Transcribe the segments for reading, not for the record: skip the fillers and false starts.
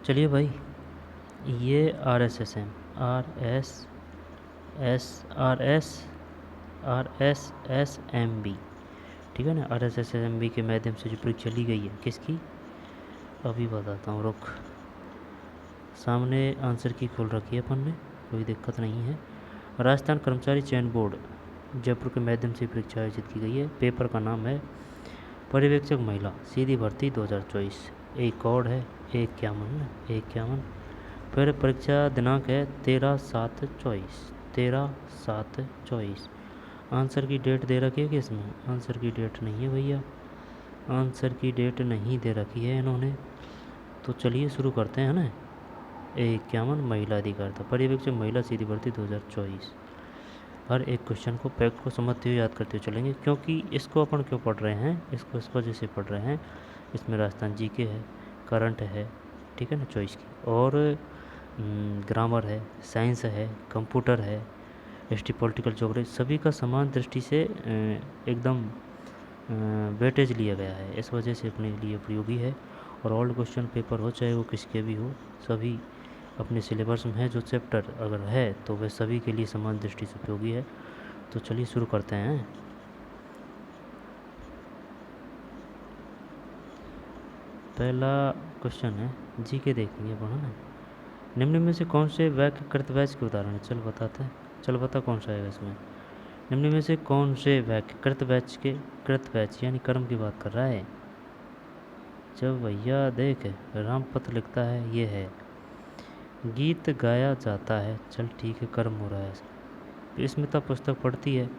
चलिए भाई, ये RSSM, R S S R S R S S M B, ठीक है ना। RSSM के माध्यम से जो परीक्षा ली गई है किसकी, अभी बताता हूँ, रुक। सामने आंसर की खोल रखी है अपन ने, कोई दिक्कत नहीं है। राजस्थान कर्मचारी चयन बोर्ड जयपुर के माध्यम से परीक्षा आयोजित की गई है। पेपर का नाम है पर्यवेक्षक महिला सीधी भर्ती 2024। एक कोड है 51 फिर परीक्षा दिनांक है 13/7/24, 13/7/24। आंसर की डेट दे रखी है कि इसमें आंसर की डेट नहीं है भैया, आंसर की डेट नहीं दे रखी है इन्होंने। तो चलिए शुरू करते हैं ना। 51 महिला अधिकारिता पर्यवेक्षक महिला सीधी भर्ती 2024। हर एक क्वेश्चन को फैक्ट को समझते हुए याद करते हुए चलेंगे, क्योंकि इसको अपन क्यों पढ़ रहे हैं, इसको इस वजह से पढ़ रहे हैं। इसमें राजस्थान जीके है, करंट है, ठीक है ना, चॉइस की, और ग्रामर है, साइंस है, कंप्यूटर है, हिस्ट्री, पॉलिटिकल ज्योग्राफी, सभी का समान दृष्टि से एकदम वेटेज लिया गया है। इस वजह से अपने लिए उपयोगी है। और ओल्ड क्वेश्चन पेपर हो चाहे वो किसके भी हो, सभी अपने सिलेबस में है। जो चैप्टर अगर है तो वह सभी के लिए समान दृष्टि से उपयोगी है। तो चलिए शुरू करते हैं। पहला क्वेश्चन है, जी के देखेंगे अपन, है ना। निम्न में से कौन से वाक्य कृतवाच्य के उदाहरण है, चल बताते हैं। चल बता कौन सा है इसमें। निम्न में से कौन से वाक्य कृतवाच्य यानी कर्म की बात कर रहा है। जब भैया देख, रामपत्र लिखता है, ये है गीत गाया जाता है, चल ठीक है, कर्म हो रहा है। स्मिता पुस्तक पढ़ती है,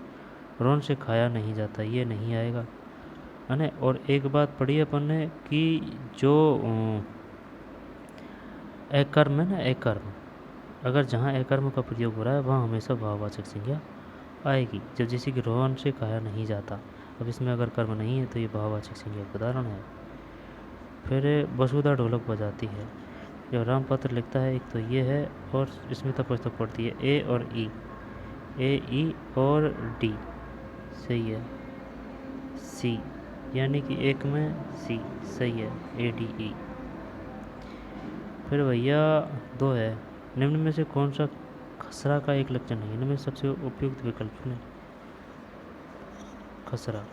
रोन से खाया नहीं जाता, ये नहीं आएगा, है ना। और एक बात पढ़ी अपन ने कि जो अकर्म है ना, अकर्म, अगर जहाँ अकर्म का प्रयोग हो रहा है वहाँ हमेशा भाववाचक संज्ञा आएगी। जब जैसे कि रोहन से खाया नहीं जाता, अब इसमें अगर कर्म नहीं है तो ये भाववाचक संज्ञा का उदाहरण है। फिर वसुधा ढोलक बजाती है, जब रामपत्र लिखता है, एक तो ये है, और स्मिता पुस्तक पढ़ती है, ए और ई, ए ई और डी, सही है। सी यानी कि एक में सी, सही है, ए डी ई। फिर भैया दो है, निम्न में से कौन सा खसरा का एक लक्षण नहीं है, इनमें सबसे उपयुक्त विकल्प चुने। खसरा,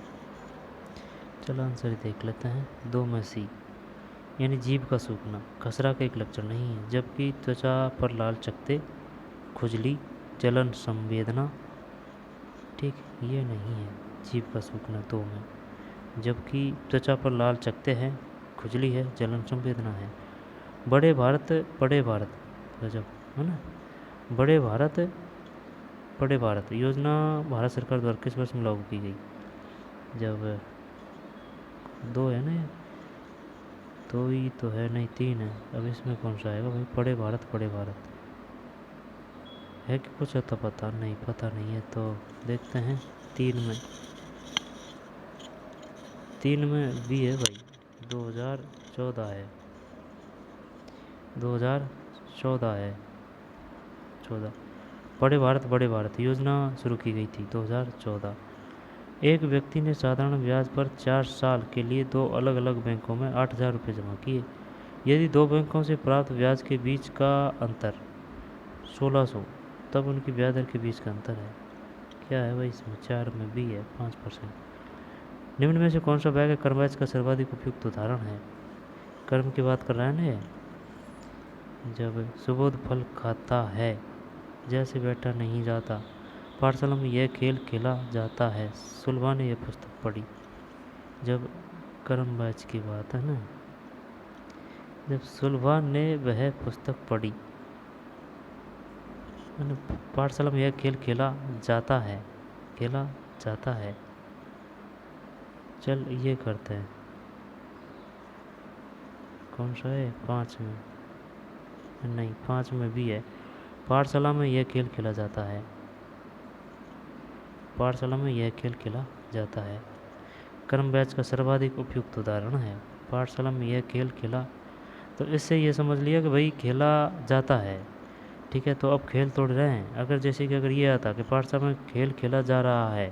चलो आंसर देख लेते हैं। दो में सी यानी जीभ का सूखना खसरा का एक लक्षण नहीं है, जबकि त्वचा पर लाल चकत्ते, खुजली, जलन संवेदना, ठीक, ये नहीं है जीभ का सूखना दो में, जबकि त्वचा पर लाल चकत्ते हैं, खुजली है, जलन संवेदना है। बड़े भारत गजब, है ना। बड़े भारत बड़े भारत योजना भारत सरकार द्वारा किस वर्ष में लागू की गई। जब दो है ना, दो ही तो है, नहीं तीन है, अब इसमें कौन सा आएगा भाई। बड़े भारत है कि कुछ तो पता नहीं है, तो देखते हैं। तीन में भी है भाई, 2014 है, 2014 है, 14। बड़े भारत योजना शुरू की गई थी 2014। एक व्यक्ति ने साधारण ब्याज पर 4 साल के लिए दो अलग अलग बैंकों में 8,000 रुपये जमा किए। यदि दो बैंकों से प्राप्त ब्याज के बीच का अंतर 1600, तब उनकी ब्याज दर के बीच का अंतर है। क्या है भाई इसमें, 4 में भी है, 5%। निम्न में से कौन सा वाक्य कर्मवाच्य का सर्वाधिक उपयुक्त उदाहरण है। कर्म की बात कर रहा है ना। जब सुबोध फल खाता है, जैसे बैठा नहीं जाता, पाठशाला में यह खेल खेला जाता है, सुलभा ने यह पुस्तक पढ़ी। जब कर्मवाच्य की बात है ना, जब सुलभा ने वह पुस्तक पढ़ी, पाठशाला में यह खेल खेला जाता है। चल ये करते हैं, कौन सा है, 5 में नहीं, 5 में भी है। पाठशाला में यह खेल खेला जाता है, पाठशाला में यह खेल खेला जाता है। कर्मवाच्य का सर्वाधिक उपयुक्त उदाहरण है, पाठशाला में यह खेल खेला। तो इससे ये समझ लिया कि भाई खेला जाता है, ठीक है। तो अब खेल तोड़ रहे हैं, अगर जैसे कि अगर ये आता कि पाठशाला में खेल खेला जा रहा है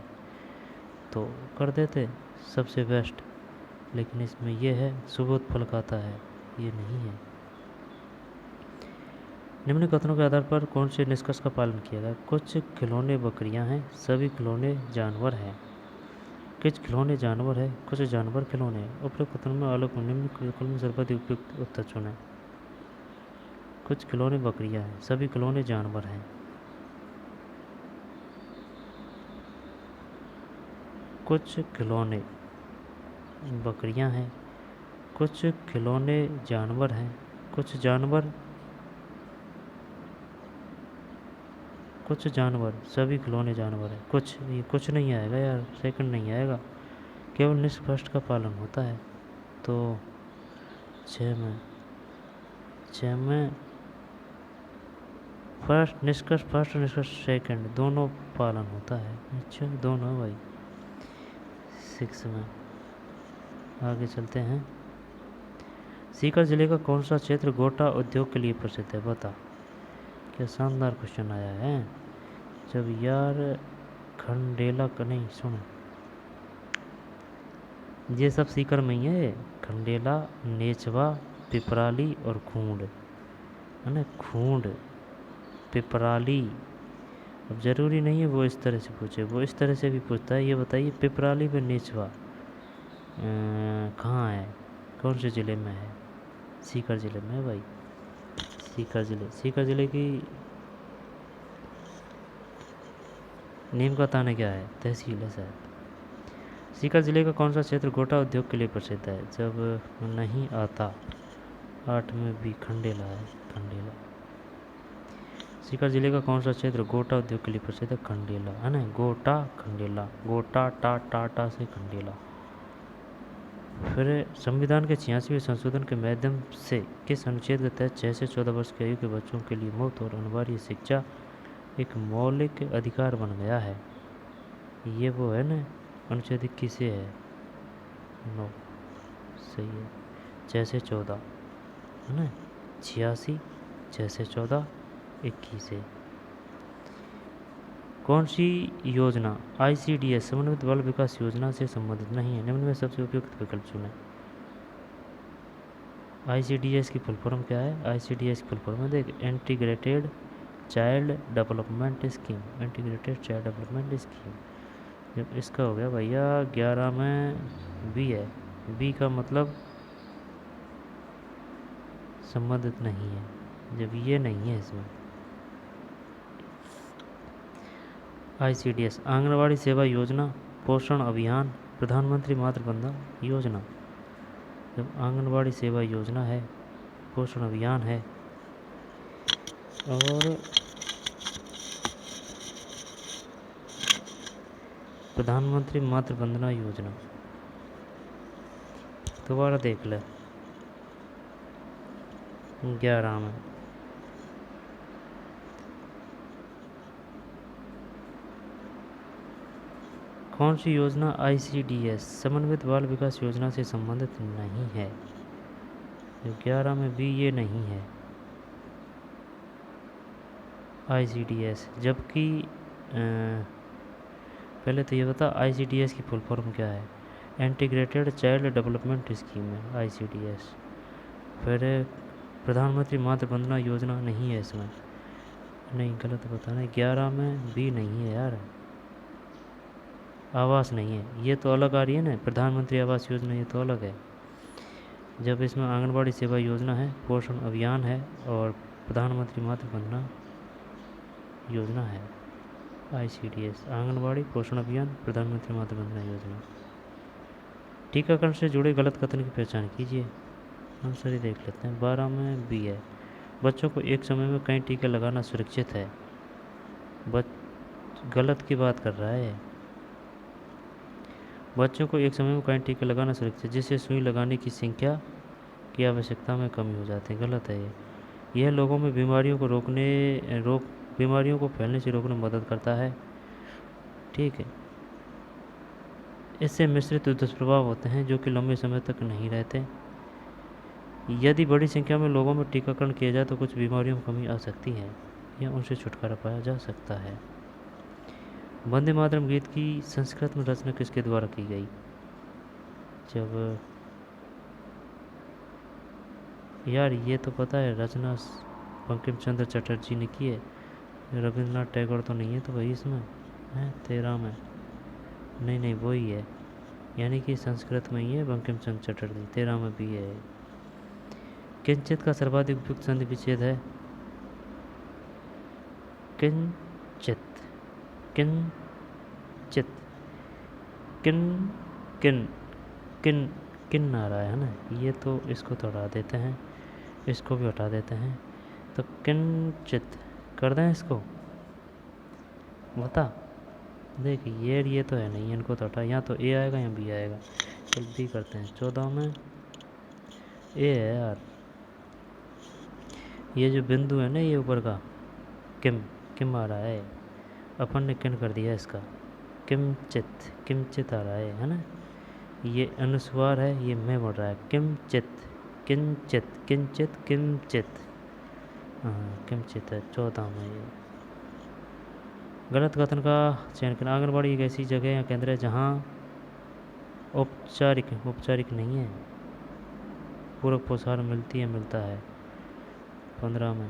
तो कर देते सबसे बेस्ट, लेकिन इसमें यह है सुबोध फल खाता है, ये नहीं है। निम्न कथनों के आधार पर कौन से निष्कर्ष का पालन किया गया? कुछ खिलौने बकरियां हैं, सभी खिलौने जानवर हैं। कुछ खिलौने जानवर है, कुछ जानवर खिलौने हैं। उपरोक्त कथन में आलोक निम्न विकल्प में सर्वाधिक उपयुक्त उत्तर चुनें। कुछ खिलौने बकरियां हैं, सभी खिलौने जानवर हैं। कुछ खिलौने बकरियां हैं, कुछ खिलौने जानवर हैं, कुछ जानवर सभी खिलौने जानवर हैं। ये कुछ नहीं आएगा यार, सेकंड नहीं आएगा, केवल निष्कर्ष का पालन होता है। तो 6 में फर्स्ट निष्कर्ष सेकंड दोनों पालन होता है। अच्छा दोनों भाई। 6 में आगे चलते हैं। सीकर जिले का कौन सा क्षेत्र गोटा उद्योग के लिए प्रसिद्ध है? बता। क्या शानदार क्वेश्चन आया है। जब यार खंडेला का नहीं, सुनो, ये सब सीकर में ही है। खंडेला, नेचवा, पिपराली और खूंड है ना। खूंड, पिपराली। अब ज़रूरी नहीं है वो इस तरह से पूछे, वो इस तरह से भी पूछता है। ये बताइए पिपराली में नेचवा कहाँ है, कौन से ज़िले में है? सीकर ज़िले में है भाई। सीकर ज़िले की नीम का ताना क्या है? तहसील है शायद। सीकर ज़िले का कौन सा क्षेत्र गोटा उद्योग के लिए प्रसिद्ध है? जब नहीं आता 8 में भी खंडेला है। खंडेला। सीकर जिले का कौन सा क्षेत्र गोटा उद्योग के लिए प्रसिद्ध है? खंडेला है ना। गोटा खंडेला, गोटा टा से खंडेला। फिर संविधान के 86वें संशोधन के माध्यम से किस अनुच्छेद के तहत 6 से 14 वर्ष की आयु के बच्चों के लिए मुफ्त और अनिवार्य शिक्षा एक मौलिक अधिकार बन गया है? ये वो है ना, अनुच्छेद 21 से है। नो, सही है। 6 से 14 है ना। 86, 6 से 14, 21 है। कौन सी योजना ICDS समन्वित बाल विकास योजना से संबंधित नहीं है? निम्न में सबसे उपयुक्त विकल्प चुनें। ICDS की फुल फॉर्म क्या है? ICDS की फुल फॉर्म है, देख, integrated child development scheme. Integrated child development scheme. जब इसका हो गया भैया 11 में बी है। बी का मतलब संबंधित नहीं है, जब ये नहीं है इसमें। ICDS आंगनवाड़ी सेवा योजना, पोषण अभियान, प्रधानमंत्री मातृवंदना योजना। जब आंगनवाड़ी सेवा योजना है, पोषण अभियान है और प्रधानमंत्री मातृवंदना योजना। दोबारा देख ले 11 में। कौन सी योजना ICDS समन्वित बाल विकास योजना से संबंधित नहीं है? 11 में भी ये नहीं है ICDS। जबकि पहले तो ये बता ICDS की फुल फॉर्म क्या है? इंटीग्रेटेड चाइल्ड डेवलपमेंट स्कीम है ICDS। फिर प्रधानमंत्री मातृवंदना योजना नहीं है इसमें। नहीं, गलत बताना। 11 में भी नहीं है यार। आवास नहीं है, ये तो अलग आ रही है ना। प्रधानमंत्री आवास योजना ये तो अलग है। जब इसमें आंगनबाड़ी सेवा योजना है, पोषण अभियान है और प्रधानमंत्री मातृवंदना योजना है। ICDS आंगनबाड़ी, पोषण अभियान, प्रधानमंत्री मातृवंदना योजना। टीकाकरण से जुड़े गलत कथन की पहचान कीजिए। आंसर ही देख लेते हैं। 12 में बी है। बच्चों को एक समय में कई टीके लगाना सुरक्षित है। गलत की बात कर रहा है। बच्चों को एक समय में कई टीके लगाना सुरक्षित, जिससे सुई लगाने की संख्या की आवश्यकता में कमी हो जाती है। गलत है ये। यह लोगों में बीमारियों को फैलने से रोकने में मदद करता है। ठीक है। इससे मिश्रित दुष्प्रभाव होते हैं जो कि लंबे समय तक नहीं रहते। यदि बड़ी संख्या में लोगों में टीकाकरण किया जाए तो कुछ बीमारियों में कमी आ सकती है या उनसे छुटकारा पाया जा सकता है। वंदे मातरम गीत की संस्कृत में रचना किसके द्वारा की गई? जब यार ये तो पता है, रचना बंकिम चंद्र चटर्जी ने की है। रविंद्रनाथ टैगोर तो नहीं है तो वही इसमें है 13 में। नहीं वही है, यानी कि संस्कृत में ही है बंकिम चंद्र चटर्जी, 13 में भी है। किंचित का सर्वाधिक उपयुक्त संधि विच्छेद है किंचित, किंचित, किन किन किन किन आ रहा है ना, ये तो इसको तो हटा देते हैं, इसको भी हटा देते हैं, तो किंचित कर दें इसको, बता देख ये तो है नहीं, इनको तो हटा, यहाँ तो ए आएगा या बी आएगा, जल्दी करते हैं। 14 में ए है यार, ये जो बिंदु है ना ये ऊपर का किम किम आ रहा है, अपन ने किन कर दिया इसका, किमचित किमचित आ रहा है ना, ये अनुस्वार है, ये मैं बढ़ रहा है, किमचित किंचित किंचित किमचित, हाँ किमचित है 14 में। ये गलत कथन का चयन करना। आंगनबाड़ी एक ऐसी जगह या केंद्र है जहाँ औपचारिक नहीं है, पूरक पोषाहार मिलता है। 15 में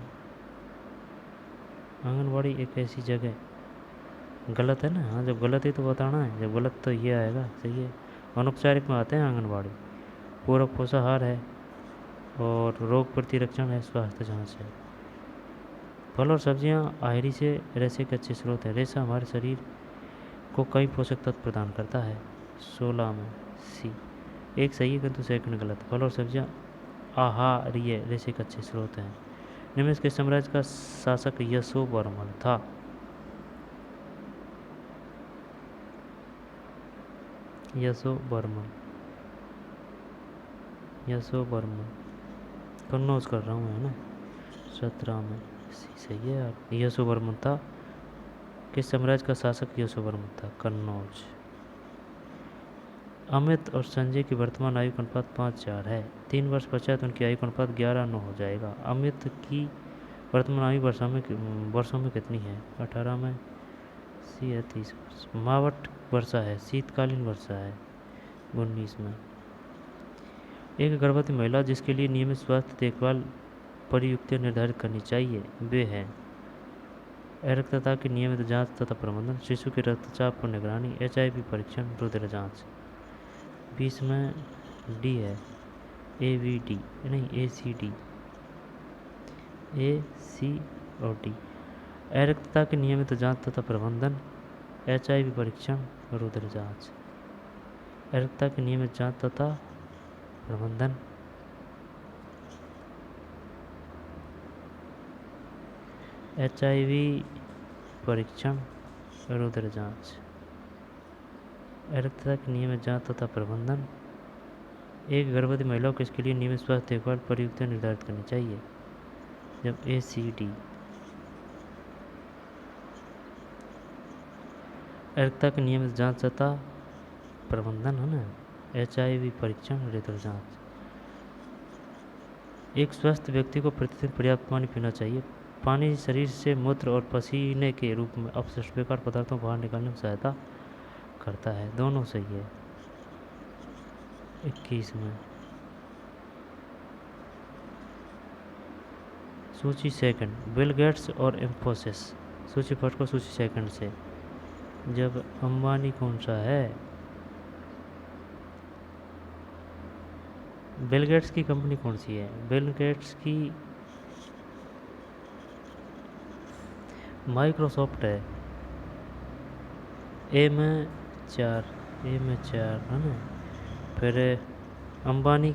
आंगनबाड़ी एक ऐसी जगह, गलत है ना, हाँ जब गलत है तो बताना है, जब गलत तो ये आएगा, सही है। अनौपचारिक में आते हैं आंगनबाड़ी, पूरक पोषाहार है और रोग प्रतिरक्षण है, स्वास्थ्य जांच है। फल और सब्जियां आहारी से रेशे के अच्छे स्रोत हैं, रेशा हमारे शरीर को कई पोषक तत्व प्रदान करता है। 16 में सी एक सही है किंतु सेकंड गलत। फल और सब्जियां आहारीय रेशे के अच्छे स्रोत हैं। निम्न के साम्राज्य का शासक यशोवर्मन था। यशोवर्मन कन्नौज कर रहा हूँ है ना। 17 में सही है यार, यशोवर्मन था। किस साम्राज्य का शासक यशोवर्मन था? कन्नौज। अमित और संजय की वर्तमान आयु का अनुपात 5:4 है। 3 वर्ष पश्चात उनकी आयु का अनुपात 11:9 हो जाएगा। अमित की वर्तमान आयु वर्षों में कितनी है? 18 में सी है 30 वर्ष। मावट वर्षा है, शीतकालीन वर्षा है 19 में। एक गर्भवती महिला जिसके लिए नियमित स्वास्थ्य देखभाल परियुक्तियाँ निर्धारित करनी चाहिए वे हैं रक्तता की नियमित जांच तथा प्रबंधन, शिशु के रक्तचाप पर निगरानी, HIV परीक्षण, रुधिर जांच। 20 में डी है, AVD नहीं ACD, AC और D। रक्तता की नियमित जांच तथा प्रबंधन, HIV परीक्षण, रुधिर जांच। रक्तता की नियमित जांच तथा प्रबंधन, HIV परीक्षण, रुधिर जांच। रक्तता की नियमित जांच तथा प्रबंधन। एक गर्भवती महिला को इसके लिए नियमित स्वास्थ्य देखभाल परियुक्तियाँ निर्धारित करनी चाहिए। जब ACD रक्तता की नियमित जांच तथा प्रबंधन है ना, HIV परीक्षण, रुधिर जांच। एक स्वस्थ व्यक्ति को प्रतिदिन पर्याप्त पानी पीना चाहिए। पानी शरीर से मूत्र और पसीने के रूप में अपशिष्ट बेकार पदार्थों को बाहर निकालने में सहायता करता है। दोनों सही है। 21 में सूची सेकंड, बिल गेट्स और इंफोसिस। सूची फर्स्ट को सूची सेकंड से। जब अंबानी कौन सा है? बिल गेट्स की कंपनी कौन सी है? बिल गेट्स की माइक्रोसॉफ्ट है। ए में 4 है ना। फिर अंबानी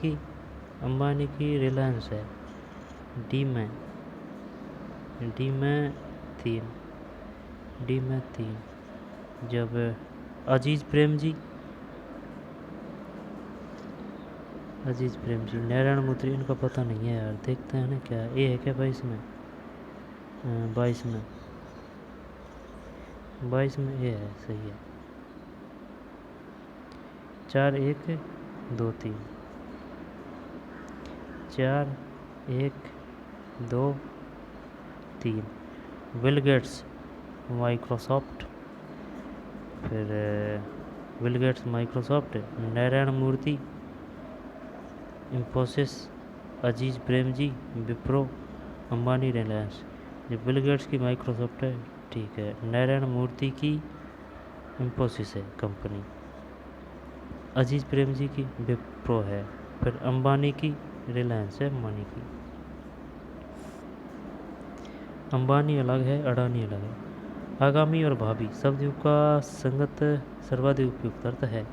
की रिलायंस है। डी में 3। जब अजीज़ प्रेम जी, नारायण मूर्ति, इनका पता नहीं है यार, देखते हैं ना क्या ये है क्या 22 में। 22 में ये है, सही है। 4 1 2 3 4 1 2 3। बिल गेट्स माइक्रोसॉफ्ट, फिर बिल गेट्स माइक्रोसॉफ्ट, नारायण मूर्ति इंफोसिस, अजीज़ प्रेम जी विप्रो, अंबानी रिलायंस। जो बिल गेट्स की माइक्रोसॉफ्ट है, ठीक है। नारायण मूर्ति की इंफोसिस है कंपनी। अजीज प्रेम जी की विप्रो है। फिर अंबानी की रिलायंस है, अंबानी की। अंबानी अलग है, अडानी अलग है। आगामी और भावी शब्द का संगत सर्वाधिक उपयुक्त अर्थ है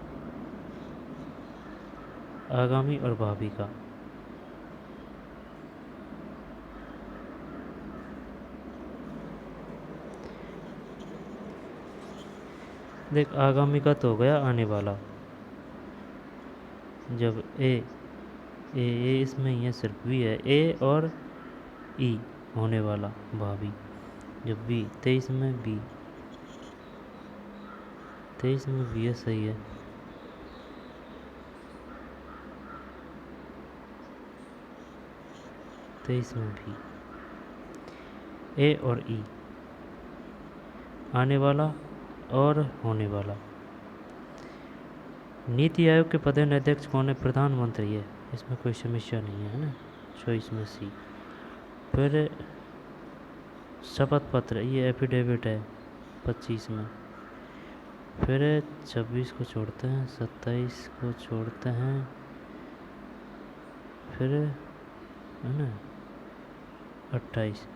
आगामी और भावी का। देख, आगामी का तो हो गया आने वाला। जब ए इसमें ये सिर्फ भी है, ए और ई होने वाला भावी। जब बी 23 में बी 23 में बी है, सही है। तेईस में भी ए और ई आने वाला और होने वाला। नीति आयोग के प्रधान अध्यक्ष कौन है? प्रधानमंत्री है, इसमें कोई समस्या नहीं है ना। चॉइस में सी। फिर शपथ पत्र, ये एफिडेविट है 25 में। फिर 26 को छोड़ते हैं, 27 को छोड़ते हैं, फिर है ना 28।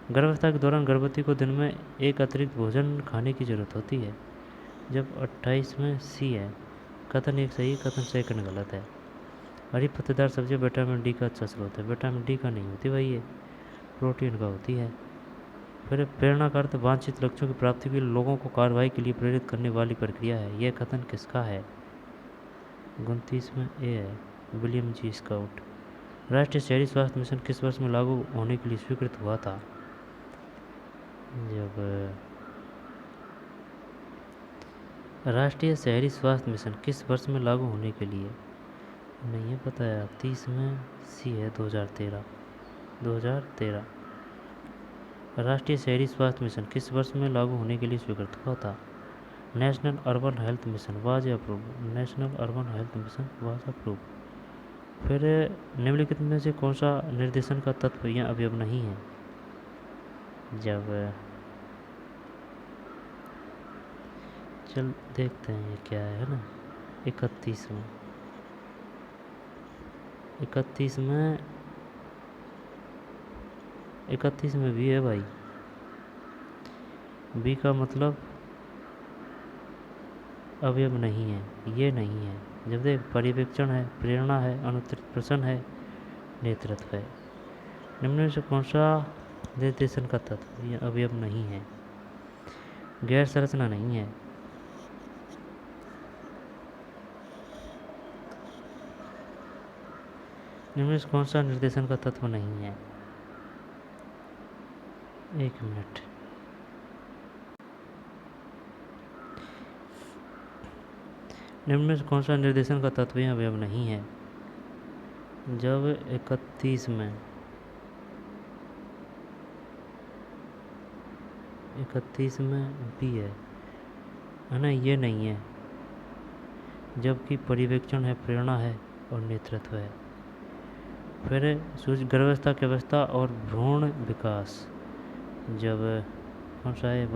गर्भावस्था के दौरान गर्भवती को दिन में एक अतिरिक्त भोजन खाने की ज़रूरत होती है। जब 28 में सी है। कथन एक सही, कथन सेकंड गलत है। हरी पत्तेदार सब्जी विटामिन डी का अच्छा स्रोत है। विटामिन डी का नहीं होती भाई, ये प्रोटीन का होती है। फिर प्रेरणा का अर्थ वांछित लक्ष्यों की प्राप्ति के लिए लोगों को कार्रवाई के लिए प्रेरित करने वाली प्रक्रिया है। यह कथन किसका है? 29 में ए है, विलियम जी स्काउट। राष्ट्रीय शहरी स्वास्थ्य मिशन किस वर्ष में लागू होने के लिए स्वीकृत हुआ था? जब राष्ट्रीय शहरी स्वास्थ्य मिशन किस वर्ष में लागू होने के लिए, नहीं है पता है। 30 में सी है, 2013। राष्ट्रीय शहरी स्वास्थ्य मिशन किस वर्ष में लागू होने के लिए स्वीकृत हुआ था? National urban health mission was approve. National urban health mission was approve. फिर निम्नलिखित में से कौन सा निर्देशन का तत्व या अवयव नहीं है? जब चल देखते हैं ये क्या है ना। 31 में 31 में भी है भाई। बी का मतलब अवयव नहीं है, ये नहीं है। जब देख, पर्यवेक्षण है, प्रेरणा है, अनुत्तरित प्रश्न है, नेतृत्व है। निम्न में से कौन सा निर्देशन का तत्व या अवयव नहीं है? गैर संरचना नहीं है। निम्न में से कौन सा निर्देशन का तत्व नहीं है? एक मिनट। निम्न में से कौन सा निर्देशन का तत्व या अवयव नहीं है? जब 31 में भी है ना, ये नहीं है। जबकि पर्यवेक्षण है, प्रेरणा है और नेतृत्व है। फिर गर्भावस्था की अवस्था और भ्रूण विकास, जब कौन सा है?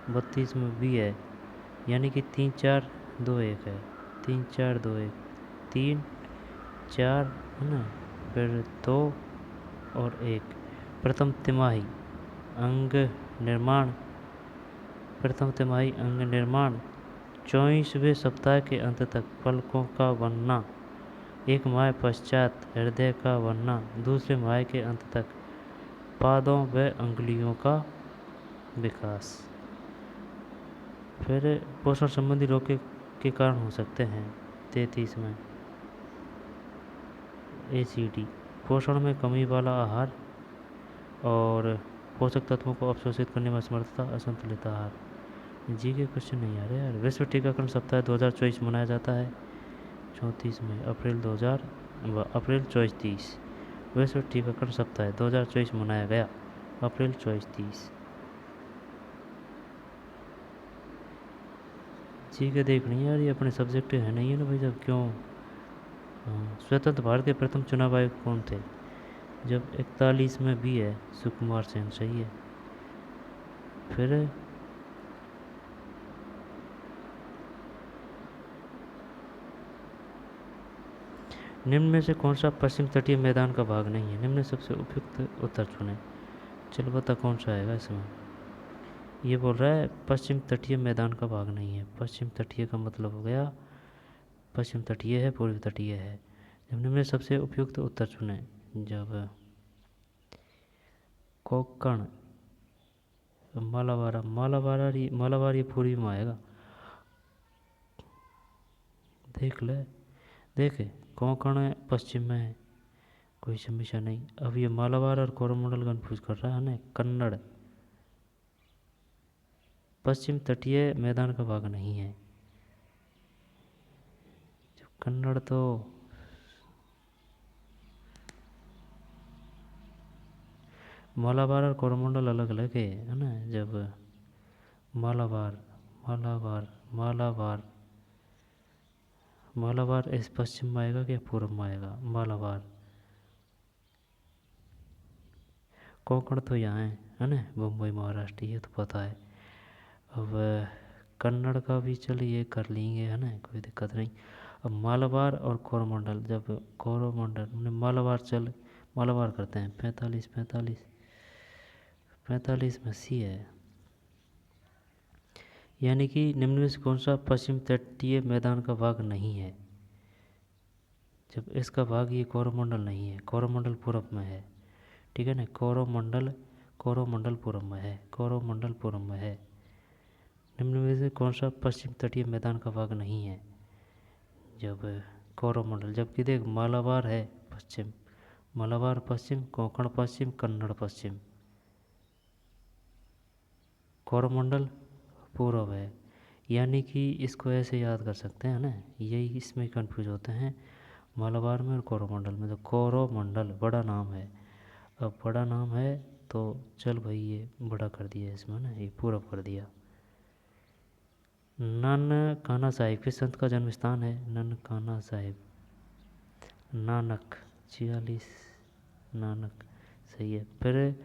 32 में भी है, यानी कि 3 4 2 1 है। 3 4 2 1, 3 4 है ना, फिर 2 और 1। प्रथम तिमाही अंग निर्माण 24वें सप्ताह के अंत तक पलकों का बनना, 1 माह पश्चात हृदय का बनना, दूसरे माह के अंत तक पादों व अंगुलियों का विकास। फिर पोषण संबंधी रोग के कारण हो सकते हैं। 33 में ACD, पोषण में कमी वाला आहार और पोषक तत्वों को अवशोषित करने में असमर्थता, असंतुलित आहार। जी के क्वेश्चन नहीं आ रहे यार। विश्व टीकाकरण सप्ताह 2024 मनाया जाता है 34 में अप्रैल 24-30। विश्व टीकाकरण सप्ताह 2024 मनाया गया अप्रैल 24-30। जी के देखनी यार, ये अपने सब्जेक्ट है नहीं है ना भाई, जब क्यों। स्वतंत्र भारत के प्रथम चुनाव आयुक्त कौन थे? जब 41 में भी है सुकुमार सेन, सही है। फिर निम्न में से कौन सा पश्चिम तटीय मैदान का भाग नहीं है? निम्न में सबसे उपयुक्त उत्तर चुनें। चलो बता कौन सा आएगा इसमें। ये बोल रहा है पश्चिम तटीय मैदान का भाग नहीं है। पश्चिम तटीय का मतलब हो गया पश्चिम तटीय है, पूर्वी तटीय है। जब निम्न में सबसे उपयुक्त उत्तर चुने, जब कोंकण, मालाबार, मालाबार ये पूर्वी में आएगा। देख ले, देखे कोंकण पश्चिम में है, कोई समस्या नहीं। अब ये मालाबार और कोरोमंडल कन्फ्यूज कर रहा है ना। कन्नड़ पश्चिम तटीय मैदान का भाग नहीं है। जब कन्नड़ तो मालाबार और कोरोमंडल अलग अलग है ना। जब मालाबार, मालाबार, मालाबार, मालाबार इस पश्चिम में आएगा क्या पूर्व में आएगा? मालाबार। कोंकण तो यहाँ है ना, मुंबई महाराष्ट्र, ये तो पता है। अब कन्नड़ का भी चल ये कर लेंगे है ना, कोई दिक्कत नहीं। अब मालाबार और कोरोमंडल, जब कोरोमंडल मालाबार, चल मालाबार करते हैं। 45, 45, 45 में सी है। यानी कि निम्न में से कौन सा पश्चिम तटीय मैदान का भाग नहीं है? जब इसका भाग ये कोरोमंडल नहीं है, कोरोमंडल पूरब में है, ठीक है ना। कोरोमंडल, कोरोमंडल पूरब में है, कोरोमंडल पूरब में है। निम्न में से कौन सा पश्चिम तटीय मैदान का भाग नहीं है? जब कोरोमंडल, जबकि देख मालाबार है पश्चिम, मालाबार पश्चिम, कोंकण पश्चिम, कन्नड़ पश्चिम, कोरोमंडल पूर्व है। यानी कि इसको ऐसे याद कर सकते हैं ना, यही इसमें कंफ्यूज होते हैं मालाबार में और कोरोमंडल में। तो कोरोमंडल बड़ा नाम है। अब बड़ा नाम है तो चल भाई ये बड़ा कर दिया इसमें ना, ये पूरब कर दिया। ननकाना साहिब किस संत का जन्म स्थान है? ननकाना साहिब, नानक, 46, नानक, सही है। फिर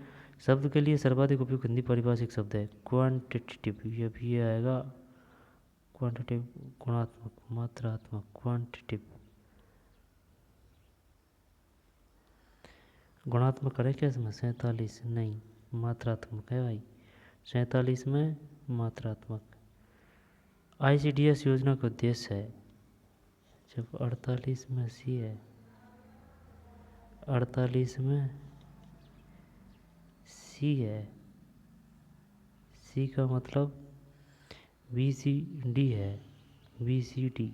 शब्द के लिए सर्वाधिक उपयुक्त हिंदी पारिभाषिक शब्द है क्वांटिटेटिव। ये भी आएगा क्वांटिटेटिव, गुणात्मक, मात्रात्मक, क्वांटिटेटिव। गुणात्मक करे क्या इसमें? 47 नहीं, मात्रात्मक है भाई। 47 में मात्रात्मक। ICDS योजना का उद्देश्य है, जब 48 में सी है, 48 में सी है। सी का मतलब BCD है, BCD,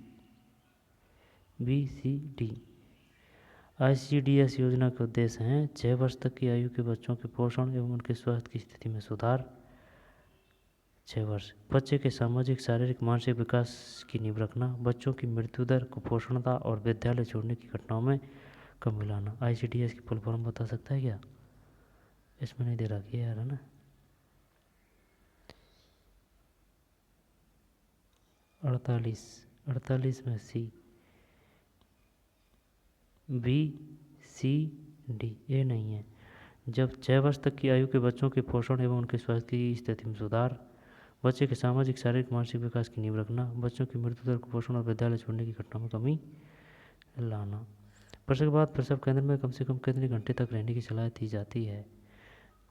BCD। ICDS योजना के उद्देश्य हैं 6 वर्ष तक की आयु के बच्चों के पोषण एवं उनके स्वास्थ्य की स्थिति में सुधार। 6 वर्ष, बच्चे के सामाजिक, शारीरिक, मानसिक विकास की नींव रखना, बच्चों की मृत्यु दर, कुपोषणता और विद्यालय छोड़ने की घटनाओं में कमी लाना। ICDS की फुल फॉर्म बता सकता है क्या? इसमें नहीं दे रखी है यार, है ना। 48, 48 में सी, BCD, ए नहीं है। जब 6 वर्ष तक की आयु के बच्चों के पोषण एवं उनके स्वास्थ्य की स्थिति में सुधार, बच्चे के सामाजिक, शारीरिक, मानसिक विकास की नींव रखना, बच्चों की मृत्यु दर, कुपोषण और विद्यालय छोड़ने की घटनाओं में कमी लाना। प्रसव के बाद प्रसव केंद्र में कम से कम कितने घंटे तक रहने की सलाह दी जाती है?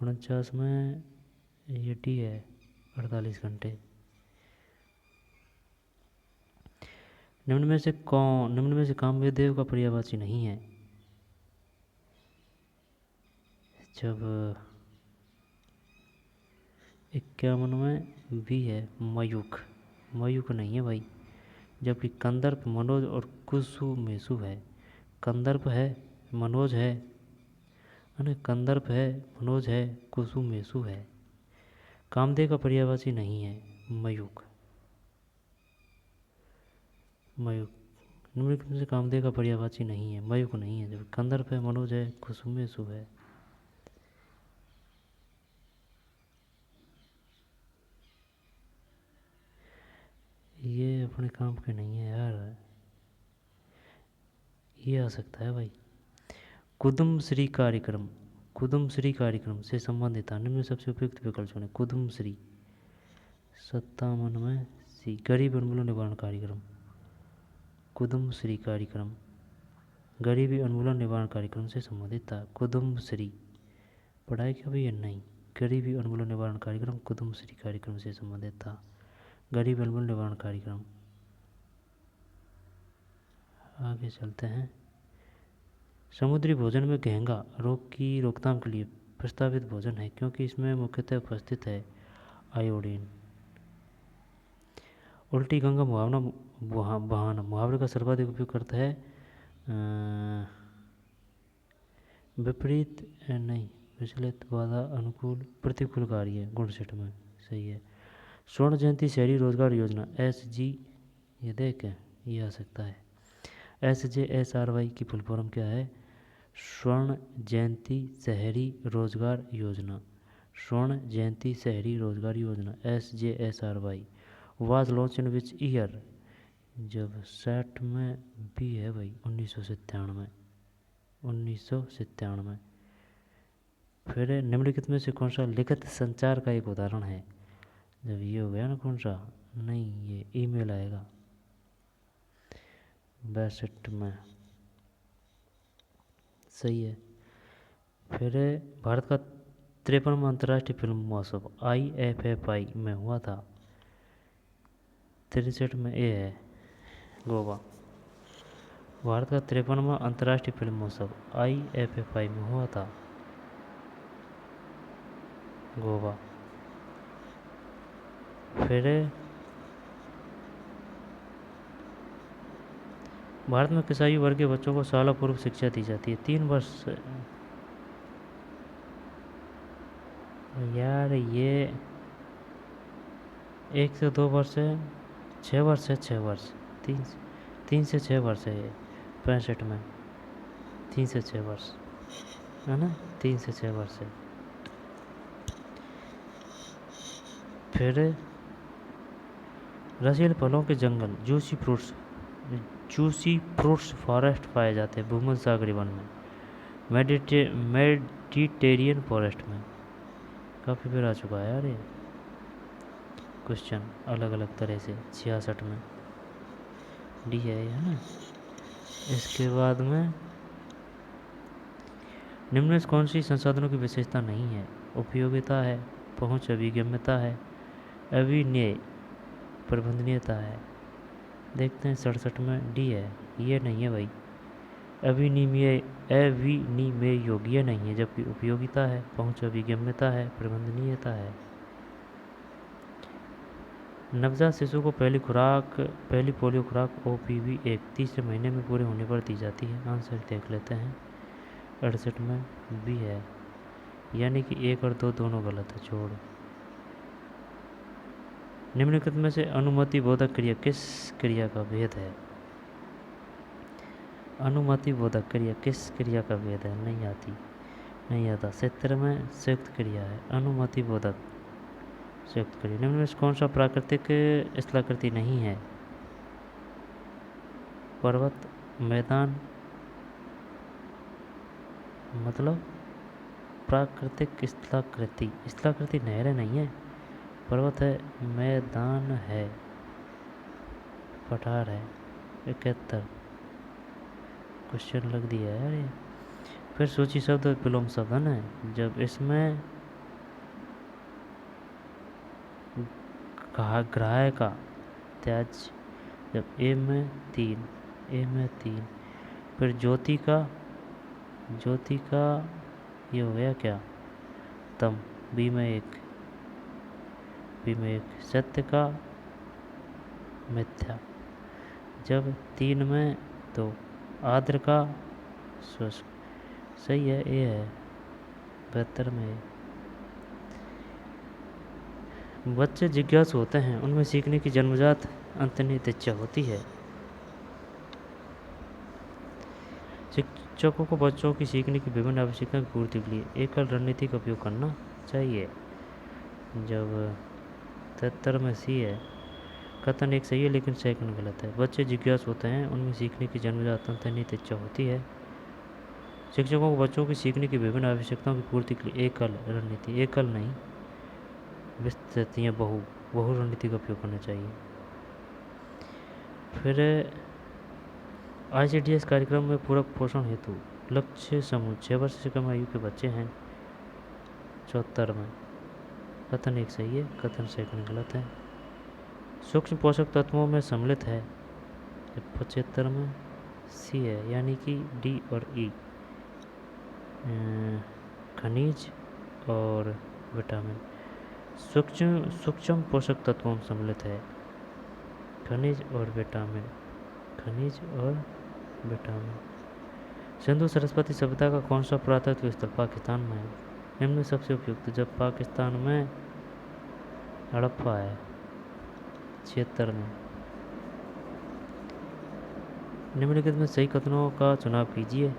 49 में ये डी है, 48 घंटे। निम्न में से कामदेव का पर्यायवाची नहीं है? जब 51 में बी है, मयूख, मयूख नहीं है भाई। जबकि कंदर्प, मनोज और कुसुमेशु है। कंदर्प है, मनोज है ना, कंदर्प है, मनोज है, कुसुमेशु है। कामदेव का पर्यायवाची नहीं है, मयूख, मयूख। निम्नलिखित में से कामदेव का पर्यायवाची नहीं है, मयूख नहीं है। जब कंदर्प है, मनोज है, कुसुमेशु है। ये अपने काम के नहीं है यार, ये आ सकता है भाई। कुदुमश्री कार्यक्रम, कुदुमश्री कार्यक्रम से संबंधित था। निम्न में सबसे उपयुक्त विकल्प चुनें। कुदुमश्री 57 में सी। गरीबी उन्मूलन निवारण कार्यक्रम, कुदुमश्री कार्यक्रम गरीबी उन्मूलन निवारण कार्यक्रम से संबंधित था। कुदुमश्री पढ़ाई का भी नहीं, गरीबी उन्मूलन निवारण कार्यक्रम कुदुमश्री कार्यक्रम से संबंधित था। गरीबी उन्मूलन निवारण कार्यक्रम। आगे चलते हैं। समुद्री भोजन में घेंघा रोग की रोकथाम के लिए प्रस्तावित भोजन है क्योंकि इसमें मुख्यतः उपस्थित है आयोडीन। उल्टी गंगा मुहावरा बहाना मुहावरे का सर्वाधिक उपयोग करता है विपरीत नहीं विचलित बाधा अनुकूल प्रतिकूल कार्य गुण सेट में। सही है। स्वर्ण जयंती शहरी रोजगार योजना SG, ये देख ये आ सकता है। SJSRY की फुल फॉर्म क्या है? स्वर्ण जयंती शहरी रोजगार योजना। स्वर्ण जयंती शहरी रोजगार योजना SJSRY was launch in which year? जब 60 में भी है भाई 1997 में। फिर निम्नलिखित में से कौन सा लिखित संचार का एक उदाहरण है? जब ये हो गया ना कौन सा, नहीं ये ईमेल आएगा 62 में। सही है। फिर भारत का 53वां अंतर्राष्ट्रीय फिल्म महोत्सव IFFI में हुआ था। 63 में ये है गोवा। भारत का 53वां अंतर्राष्ट्रीय फिल्म महोत्सव IFFI में हुआ था गोवा। फिर भारत में किस आयु वर्ग के बच्चों को शाला पूर्व शिक्षा दी जाती है? 3 वर्ष। यार ये 1 से 2 वर्ष है, 6 वर्ष है, 6 वर्ष 3 से 6 वर्ष है ये 65 में। 3 से 6 वर्ष है ना, 3 से 6 वर्ष है। फिर रसीले फलों के जंगल जूसी फ्रूट्स फॉरेस्ट पाए जाते हैं भूमध्य सागरीय वन में, मेडिटेरियन फॉरेस्ट में। काफ़ी बार आ चुका है यार ये क्वेश्चन अलग अलग तरह से। 66 में डी है ना। इसके बाद में निम्न में कौन सी संसाधनों की विशेषता नहीं है? उपयोगिता है, पहुंच अभिगम्यता है, अविनिय प्रबंधनीयता है। देखते हैं 67 में डी है, ये नहीं है भाई। अविनिमय योग्य नहीं है, जबकि उपयोगिता है, पहुंच अभिगम्यता है, प्रबंधनीयता है। नवजात शिशु को पहली पोलियो खुराक OPV 1 तीसरे महीने में पूरे होने पर दी जाती है। आंसर देख लेते हैं। 68 में बी है, यानी कि 1 और 2 दोनों गलत है, छोड़। निम्नलिखित में से अनुमति बोधक क्रिया किस क्रिया का भेद है? अनुमति बोधक क्रिया किस क्रिया का भेद है? नहीं आता। 70 में संयुक्त क्रिया है अनुमति बोधक संयुक्त क्रिया। निम्न में से कौन सा प्राकृतिक स्थलाकृति नहीं है? पर्वत, मैदान, मतलब प्राकृतिक स्थलाकृति नहरें नहीं है, पर्वत है, मैदान है, पठार है। 71 क्वेश्चन लग दिया है यार ये। फिर सूची शब्द विलोम शब्द है ना, जब इसमें ग्राह्य का त्याज, जब ए में 3 फिर ज्योति का ये हो गया क्या? तम, बी में 1 सत्य का मिथ्या, जब 3 में 2 आद्र का शुष्क। सही है, ये है 72 में। बच्चे जिज्ञासु होते हैं, उनमें सीखने की जन्मजात अंतर्निहित इच्छा होती है। शिक्षकों को बच्चों की सीखने की विभिन्न आवश्यकताओं की पूर्ति के लिए एकल रणनीति का उपयोग करना चाहिए। जब 73 में सी है, कथन एक सही है लेकिन सेकंड गलत है। बच्चे जिज्ञासु होते हैं, उनमें सीखने की जन्मजात अंतर्निहित इच्छा होती है। शिक्षकों को बच्चों की सीखने की विभिन्न आवश्यकताओं की पूर्ति के लिए एकल रणनीति, एकल नहीं विस्तृत या बहु रणनीति का उपयोग करना चाहिए। फिर ICDS कार्यक्रम में पूरक पोषण हेतु लक्ष्य समूह 6 वर्ष से कम आयु के बच्चे हैं 74 में। कथन एक सही है, कथन सेकंड गलत है। सूक्ष्म पोषक तत्वों में सम्मिलित है 75 में सी है, यानी कि डी और ई, खनिज और विटामिन। सूक्ष्म पोषक तत्वों में सम्मिलित है खनिज और विटामिन, खनिज और विटामिन। सिंधु सरस्वती सभ्यता का कौन सा पुरातत्व स्थल पाकिस्तान में है? निम्न सबसे उपयुक्त, जब पाकिस्तान में हड़प्पा है 76 में। निम्नलिखित में सही कथनों का चुनाव कीजिए।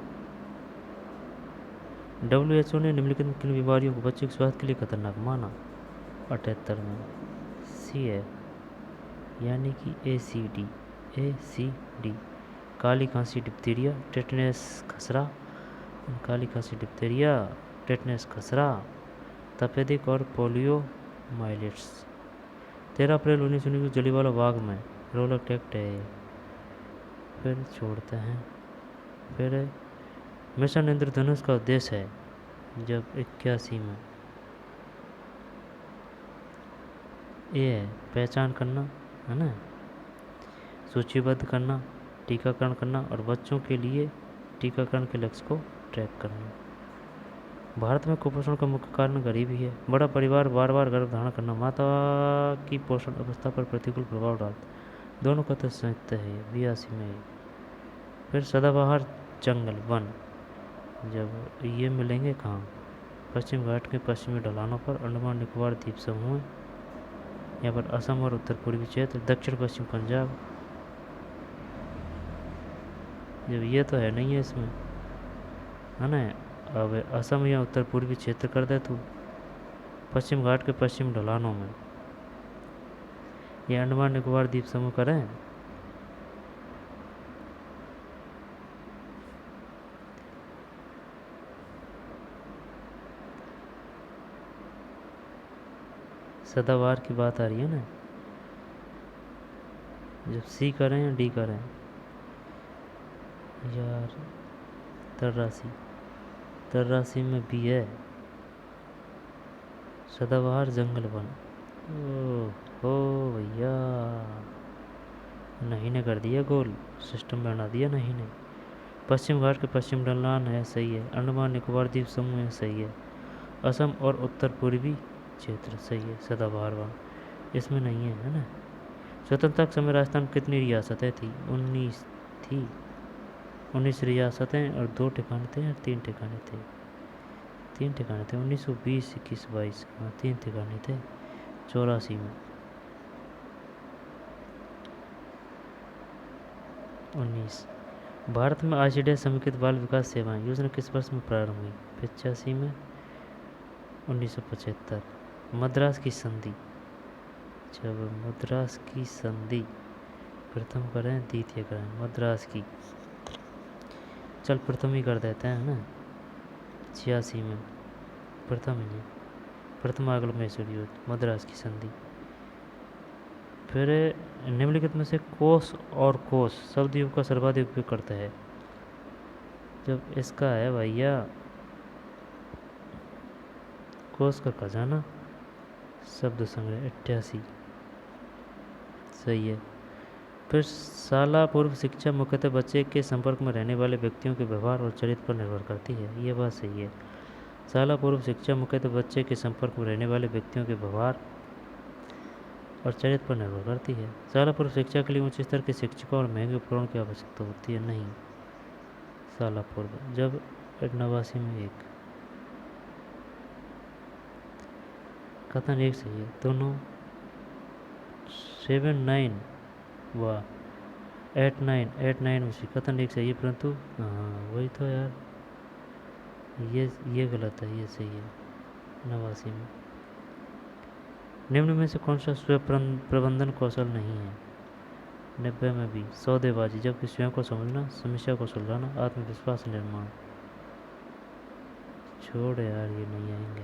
WHO ने निम्नलिखित में किन बीमारियों को बच्चे के स्वास्थ्य के लिए खतरनाक माना? 78 में सी है, यानी कि ACD। काली खांसी डिप्थीरिया, टेटनस खसरा, काली खांसी डिप्थीरिया, टेटनस खसरा, तपेदिक और पोलियो माइलेट्स। 13 अप्रैल 1919 को जलियांवाला बाग में रोलर एक्ट है। फिर छोड़ते हैं। फिर मिशन इंद्रधनुष का उद्देश्य है जब 81 में ये है पहचान करना, है ना, सूचीबद्ध करना, टीकाकरण करना और बच्चों के लिए टीकाकरण के लक्ष्य को ट्रैक करना। भारत में कुपोषण का मुख्य कारण गरीबी है। बड़ा परिवार बार बार गर्भधारण करना माता की पोषण अवस्था पर प्रतिकूल प्रभाव डालता। दोनों कथन संयुक्त है 82 में। फिर सदाबहार जंगल वन जब ये मिलेंगे कहाँ? पश्चिम घाट के पश्चिमी ढलानों पर, अंडमान निकोबार द्वीप समूह, यहाँ पर असम और उत्तर पूर्वी क्षेत्र, दक्षिण पश्चिम पंजाब। जब ये तो है नहीं है इसमें, है ना। अब असम या उत्तर पूर्वी क्षेत्र कर दे तू, पश्चिम घाट के पश्चिम ढलानों में, ये अंडमान निकोबार द्वीप समूह करें। सदाबहार की बात आ रही है ना, जब सी करें या डी करें यार? तर्रासी में भी है सदाबहार जंगल वन। ओ भैया, नहीं ने कर दिया गोल, सिस्टम बना दिया नहीं ने। पश्चिम घाट के पश्चिम ढलान है, सही है। अंडमान निकोबार द्वीप समूह है, सही है। असम और उत्तर पूर्वी क्षेत्र, सही है। सदाबहार वन इसमें नहीं है ना। स्वतंत्रता के समय राजस्थान में कितनी रियासतें थी? 19 थी। 19 रियासतें और 2 ठिकाने थे या 3 ठिकाने थे? 3 ठिकाने थे। 1920, 21, 22, हाँ 3 ठिकाने थे 84 में। 19 भारत में ICDS समेकित बाल विकास सेवाएं योजना किस वर्ष में प्रारंभ हुई? 85 में। 1975 मद्रास की संधि, जब मद्रास की संधि प्रथम करें द्वितीय करें? मद्रास की, चल प्रथम ही कर देते हैं ना। 86 में प्रथम ही, प्रथम एग्लोमेरेशन योजना, मद्रास की संधि। फिर निम्नलिखित में से कोस और कोस शब्द युग का सर्वाधिक उपयोग करता है? जब इसका है भैया कोस का खजाना शब्द संग्रह 88, सही है। फिर शाला पूर्व शिक्षा मुख्यतः बच्चे के संपर्क में रहने वाले व्यक्तियों के व्यवहार और चरित्र पर निर्भर करती है, ये बात सही है। शाला पूर्व शिक्षा मुख्यतः बच्चे के संपर्क में रहने वाले व्यक्तियों के व्यवहार और चरित्र पर निर्भर करती है। शाला पूर्व शिक्षा के लिए उच्च स्तर के शिक्षकों और महंगे उपकरणों की आवश्यकता होती है, नहीं। शाला पूर्व जब 89 में 1, कथन एक सही है। दोनों 79 व 89 में से कथन एक सही है, परंतु हाँ वही तो यार, ये गलत है, ये सही है 89 में। निम्न में से कौन सा स्वयं प्रबंधन कौशल नहीं है? 90 में भी सौदेबाजी, जबकि स्वयं को समझना, समस्या को सुलझाना, आत्मविश्वास निर्माण। छोड़ यार, ये नहीं आएंगे।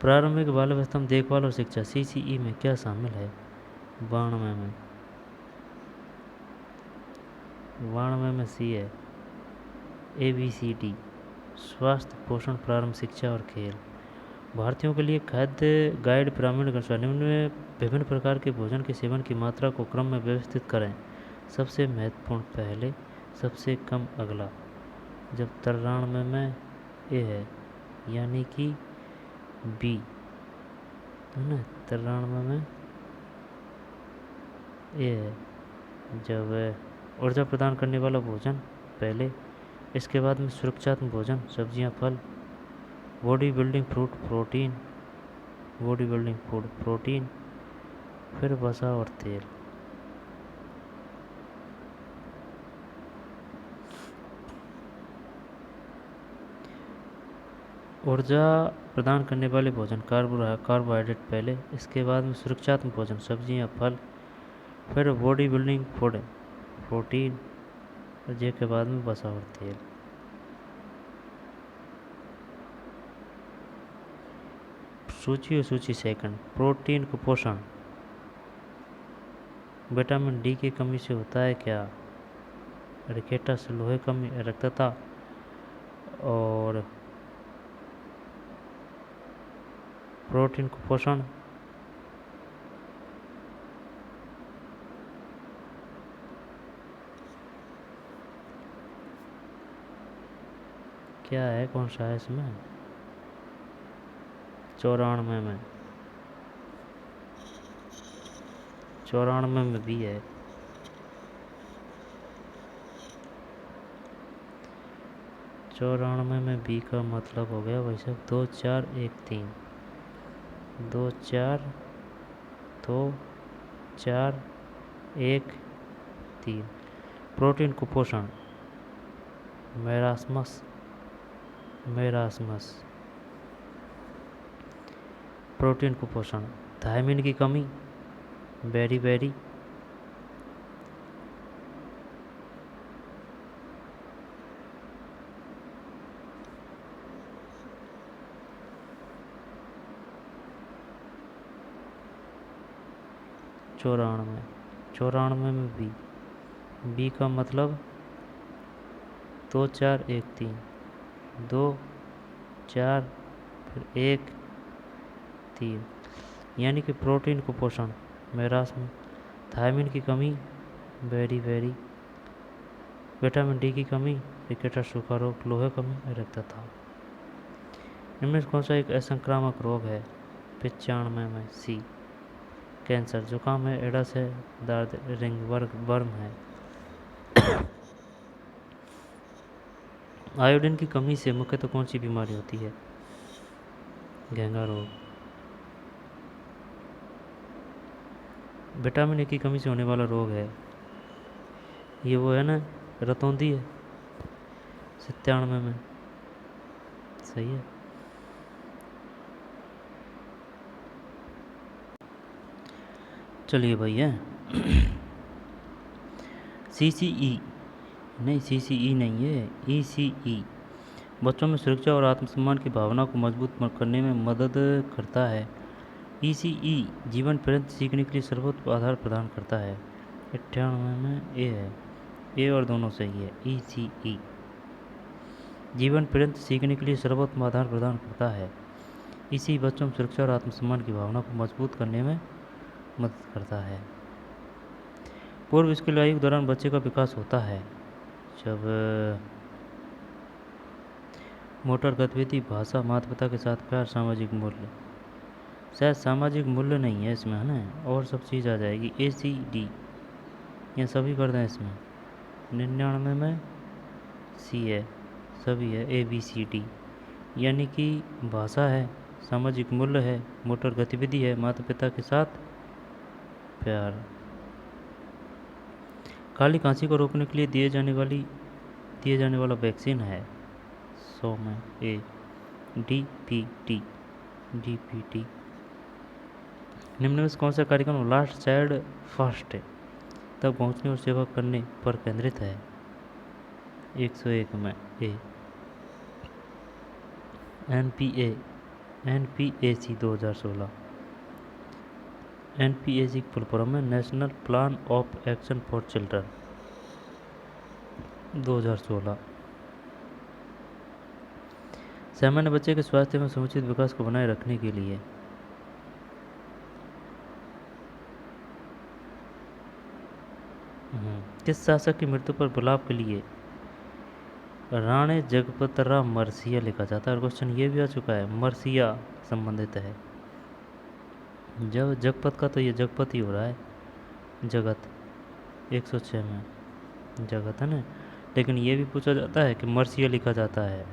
प्रारंभिक बाल अवस्था में देखभाल और शिक्षा, सीसीई में क्या शामिल है? 92 में सी है। ABCD, स्वास्थ्य, पोषण, प्रारंभ शिक्षा और खेल। भारतीयों के लिए खाद्य गाइड ग्रामीण निम्न में विभिन्न प्रकार के भोजन के सेवन की मात्रा को क्रम में व्यवस्थित करें। सबसे महत्वपूर्ण पहले, सबसे कम अगला। जब 93 में ए है, यानी कि बी है ना, 93 में ए है। जब ऊर्जा प्रदान करने वाला भोजन पहले, इसके बाद में सुरक्षात्मक भोजन, सब्जियां, फल, body building fruit protein, body building food protein, फिर वसा और तेल। ऊर्जा प्रदान करने वाले भोजन कार्बोहाइड्रेट पहले, इसके बाद में सुरक्षात्मक भोजन, सब्जियां, फल, फिर बॉडी बिल्डिंग फूड प्रोटीन, और जे के बाद में वसा और तेल। सूची सेकंड। प्रोटीन को पोषण, विटामिन डी की कमी से होता है क्या? रिकेटस, लोहे कमी, रक्तता, और प्रोटीन को पोषण क्या है, कौन सा है इसमें? 94 में, 94 में भी है। 94 में बी का मतलब हो गया भाई साहब 2 4 1 3, 2 4 2 4 1 3। प्रोटीन कुपोषण, मेरास्मस, प्रोटीन कुपोषण। थायमिन की कमी, बेरी, चौरानवे में बी का मतलब 2 4 1 3, 2 4 फिर 1 3, यानी कि प्रोटीन कुपोषण, मेरास्म, थायमिन की कमी, बेरी, विटामिन डी की कमी, रिकेटस सूखा रोग, लोहे कमी, रक्तता। इनमें से कौन सा एक असंक्रामक रोग है? 95 में सी, कैंसर। जुकाम है, एडस है, दर्द रिंग वर्म है। आयोडीन की कमी से मुख्यतः कौन सी बीमारी होती है? घेंघा रोग। विटामिन ए की कमी से होने वाला रोग है, ये वो है ना, रतौंधी है। 97 में सही है। चलिए भैया, CCE नहीं, CCE नहीं है, ECE बच्चों में सुरक्षा और आत्मसम्मान की भावना को मजबूत करने में मदद करता है। ECE जीवन पर्यंत सीखने के लिए सर्वोत्तम आधार प्रदान करता है। 98 में ए है, ए और दोनों सही है। ECE जीवन पर्यंत सीखने के लिए सर्वोत्तम आधार प्रदान करता है। इसी बच्चों में सुरक्षा और आत्मसम्मान की भावना को मजबूत करने में मदद करता है। पूर्व स्कूल आयु के दौरान बच्चे का विकास होता है जब मोटर गतिविधि, भाषा, माता पिता के साथ प्यार, सामाजिक मूल्य। शायद सामाजिक मूल्य नहीं है इसमें, है ना, और सब चीज़ आ जाएगी। ACD ये सभी कर दें इसमें। 99 में सी है, सभी है। ABCD यानी कि भाषा है, सामाजिक मूल्य है, मोटर गतिविधि है, माता पिता के साथ प्यार। काली खांसी को रोकने के लिए दिए जाने वाला वैक्सीन है 100 में A, DPT DPT। निम्न में से कौन सा कार्यक्रम लास्ट चाइल्ड फर्स्ट तक पहुंचने और सेवा करने पर केंद्रित है? 101 में ए। NPAC 2016। NPAC की फुल फॉर्म है national plan of action for children 2016। सामान्य बच्चे के स्वास्थ्य एवं समुचित विकास को बनाए रखने के लिए किस शासक की मृत्यु पर विलाप के लिए राणे जगपतराव मरसिया लिखा जाता है? और क्वेश्चन ये भी आ चुका है, मरसिया संबंधित है जब जगपत का, तो ये जगपत ही हो रहा है, जगत 106 में जगत है ना, लेकिन ये भी पूछा जाता है कि मरसिया लिखा जाता है।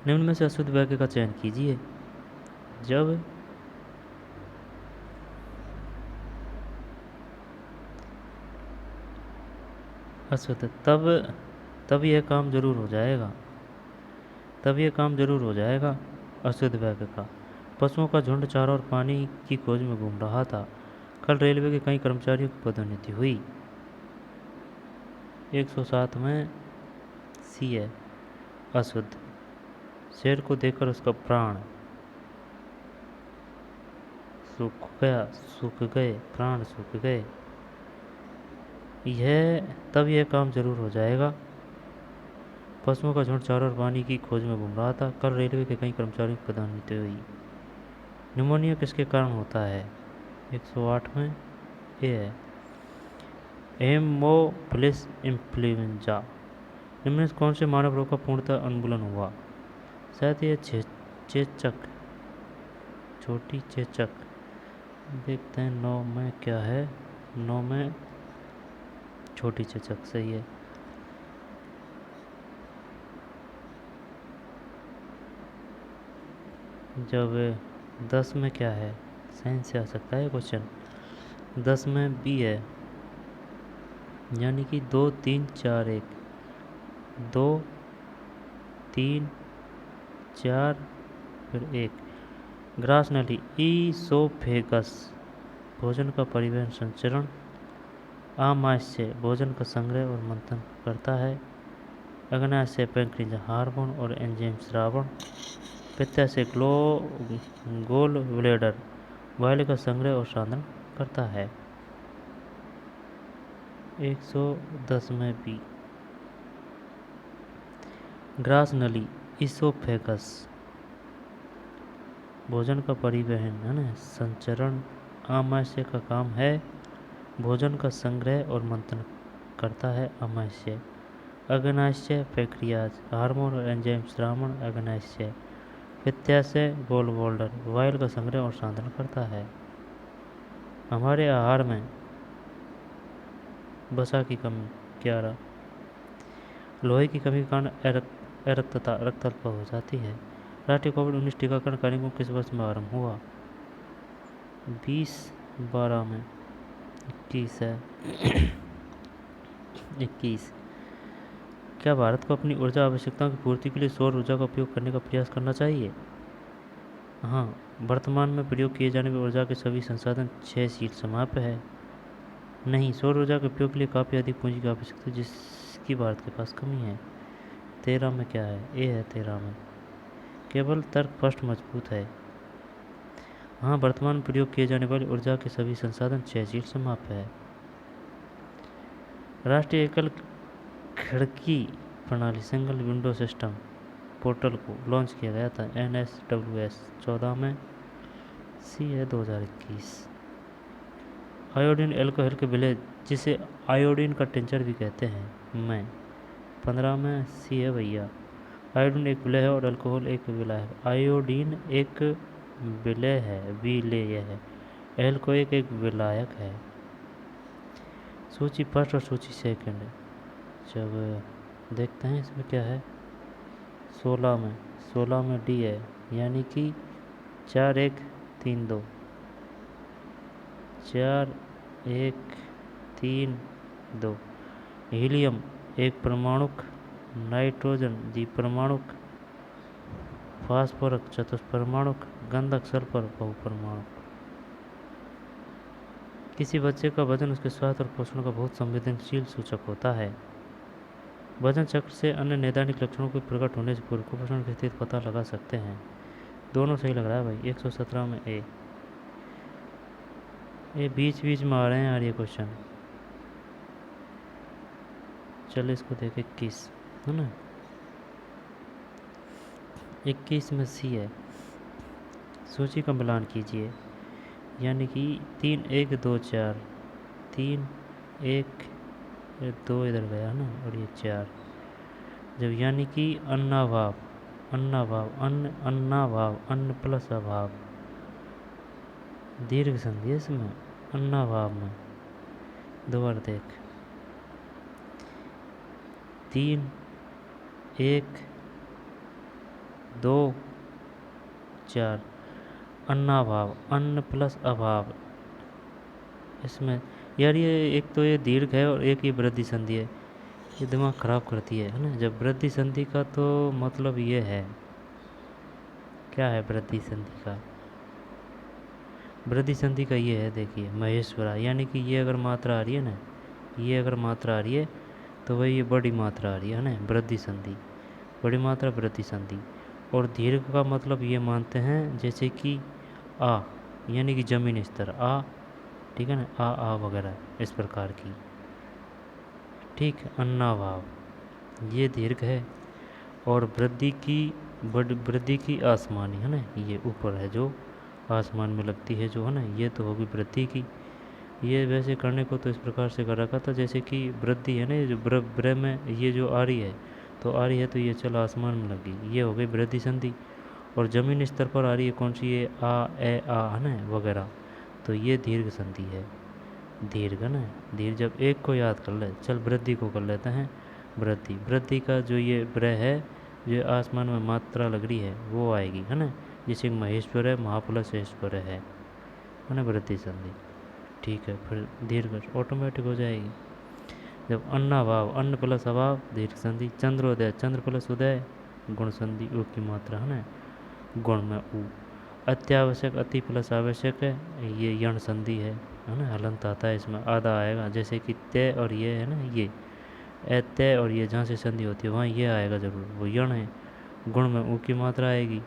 निम्न में से अशुद्ध वाक्य का चयन कीजिए। जब अशुद्ध, तब यह काम जरूर हो जाएगा, तब यह काम जरूर हो जाएगा। अशुद्ध वाक्य का, पशुओं का झुंड चारा और पानी की खोज में घूम रहा था। कल रेलवे के कई कर्मचारियों की पदोन्नति हुई। 107 में सी है अशुद्ध। शेर को देखकर उसका प्राण सूख गए, प्राण सूख गए। तब यह काम जरूर हो जाएगा। पशुओं का झुंड चारा और पानी की खोज में घूम रहा था। कल रेलवे के कई कर्मचारियों की पदोन्नति हुई। निमोनिया किसके कारण होता है? 108 में ए है हेमोफिलस इन्फ्लुएंजा। निम्न से कौन से मानव रोग का पूर्णतः उन्मूलन हुआ? शायद ये चेचक, छोटी चेचक। देखते हैं 9 में क्या है। 9 में छोटी चेचक सही है। जब 10 में क्या है, साइंस से आ सकता है क्वेश्चन। 10 में बी है, यानी कि 2 3 4 1, 2 3 4 फिर 1। ग्रास नली ईसोफेगस भोजन का परिवहन संचरण। आमाशय भोजन का संग्रह और मंथन करता है। अग्नाशय पैंक्रियाज हार्मोन और एंजाइम श्रावण। पित्ताशय गोल ब्लैडर वायु का संग्रह और साधन करता है। 110 में बी। ग्रास नली ईसोफेगस भोजन का परिवहन है ना, संचरण। आमाशय का काम है भोजन का संग्रह और मंथन करता है आमाशय। अग्नाशय पैंक्रियाज हार्मोन और एंजाइम श्रावण। अग्नाशय पित्ताशय गोल ब्लैडर वायु का संग्रह और साधन करता है। हमारे आहार में वसा की कमी 11। लोहे की कमी के कारण अरक्तता रक्त अल्प हो जाती है। राष्ट्रीय कोविड-19 टीकाकरण कार्यक्रम किस वर्ष में आरंभ हुआ? 2012 में 21 है 21। क्या भारत को अपनी ऊर्जा आवश्यकताओं की पूर्ति के लिए सौर ऊर्जा का उपयोग करने का प्रयास करना चाहिए? हाँ, वर्तमान में प्रयोग किए जाने वाली ऊर्जा के सभी संसाधन 6 शील समाप्य है। नहीं, सौर ऊर्जा के उपयोग के लिए काफ़ी अधिक पूंजी की आवश्यकता है, जिसकी भारत के पास कमी है। 13 में क्या है? ए है 13 में। केवल तर्क फर्स्ट मजबूत है। हाँ, वर्तमान में प्रयोग किए जाने वाली ऊर्जा के सभी संसाधन 6 शील समाप्य है। राष्ट्रीय एकल खिड़की प्रणाली सिंगल विंडो सिस्टम पोर्टल को लॉन्च किया गया था। NSWS 14 में। सी है 2021। आयोडीन एल्कोहल के विलय, जिसे आयोडीन का टिंचर भी कहते हैं, मैं 15 में। सी है भैया। आयोडीन एक विलय है और अल्कोहल एक विलय है। आयोडीन एक विलय है, विलेय है। एल्कोहल एक विलायक है। सूची फर्स्ट और सूची सेकंड। जब देखते हैं इसमें क्या है। 16 में डी है, यानी कि 4 1 3 2। 4 1 3 2। हीलियम एक परमाणुक, नाइट्रोजन द्विपरमाणुक, फास्फोरक चतुष्परमाणुक, गंधक सल्फर बहुपरमाणुक। किसी बच्चे का वजन उसके स्वास्थ्य और पोषण का बहुत संवेदनशील सूचक होता है। वजन चक्र से अन्य नैदानिक लक्षणों के प्रकट होने से पूर्व कुपोषण की स्थिति पता लगा सकते हैं। दोनों सही लग रहा है भाई। 117 में ए। ये बीच बीच में आ रहे हैं यार ये क्वेश्चन। चलो इसको देखें। 21 है ना। 21 में सी है। सूची का मिलान कीजिए। यानी कि 3 1 2 4, 3 1 2 इधर गया ना, और ये 4। जब यानी कि अन्नाभाव, अन्नाभाव, अन्न, अन्नाभाव, अन्न प्लस अभाव, दीर्घ संधि है इसमें। अन्नाभाव में दोबारा देख। 3 1 2 4, अन्नाभाव, अन्न प्लस अभाव। इसमें यार ये एक तो ये दीर्घ है और एक ये वृद्धि संधि है। ये दिमाग ख़राब करती है ना। जब वृद्धि संधि का तो मतलब ये है, क्या है वृद्धि संधि का? वृद्धि संधि का ये है, देखिए महेश्वरा, यानी कि ये अगर मात्रा आ रही है ना, ये अगर मात्रा आ रही है तो वही ये बड़ी मात्रा आ रही है ना, वृद्धि संधि, बड़ी मात्रा वृद्धि संधि। और दीर्घ का मतलब ये मानते हैं जैसे कि आ, यानी कि जमीन स्तर आ, ठीक है ना, आ वगैरह इस प्रकार की। ठीक है। अन्नाभाव ये दीर्घ है। और वृद्धि की आसमानी है ना, ये ऊपर है जो आसमान में लगती है जो है ना, ये तो होगी वृद्धि की। ये वैसे करने को तो इस प्रकार से कर रखा था जैसे कि वृद्धि है ना, ये जो ब्र में ये जो आ रही है, तो आ रही है तो ये चलो आसमान में लगी, ये हो गई वृद्धि संधि। और ज़मीन स्तर पर आ रही है कौन सी, ये आ ए आ है ना वगैरह, तो ये दीर्घ संधि है। दीर्घ है ना, दीर्घ। जब एक को याद कर ले, चल वृद्धि को कर लेते हैं। वृद्धि, वृद्धि का जो ये ब्र है, जो आसमान में मात्रा लग रही है वो आएगी है ना, जैसे महेश्वर है, महाप्लस ऐश्वर्य है ना, वृद्धि संधि। ठीक है, फिर दीर्घ ऑटोमेटिक हो जाएगी। जब अन्नाभाव, अन्न प्लस अभाव, दीर्घ संधि। चंद्रोदय, चंद्र प्लस उदय, गुण संधि, ऊ की मात्रा है ना, गुण में ऊ। अत्यावश्यक, अति प्लस आवश्यक है, ये यण संधि है ना, हलंत आता है इसमें, आधा आएगा। जैसे कि तय और ये है ना, ये तय और ये जहाँ से संधि होती है वहाँ ये आएगा ज़रूर, वो यण है। गुण में ऊ की मात्रा आएगी,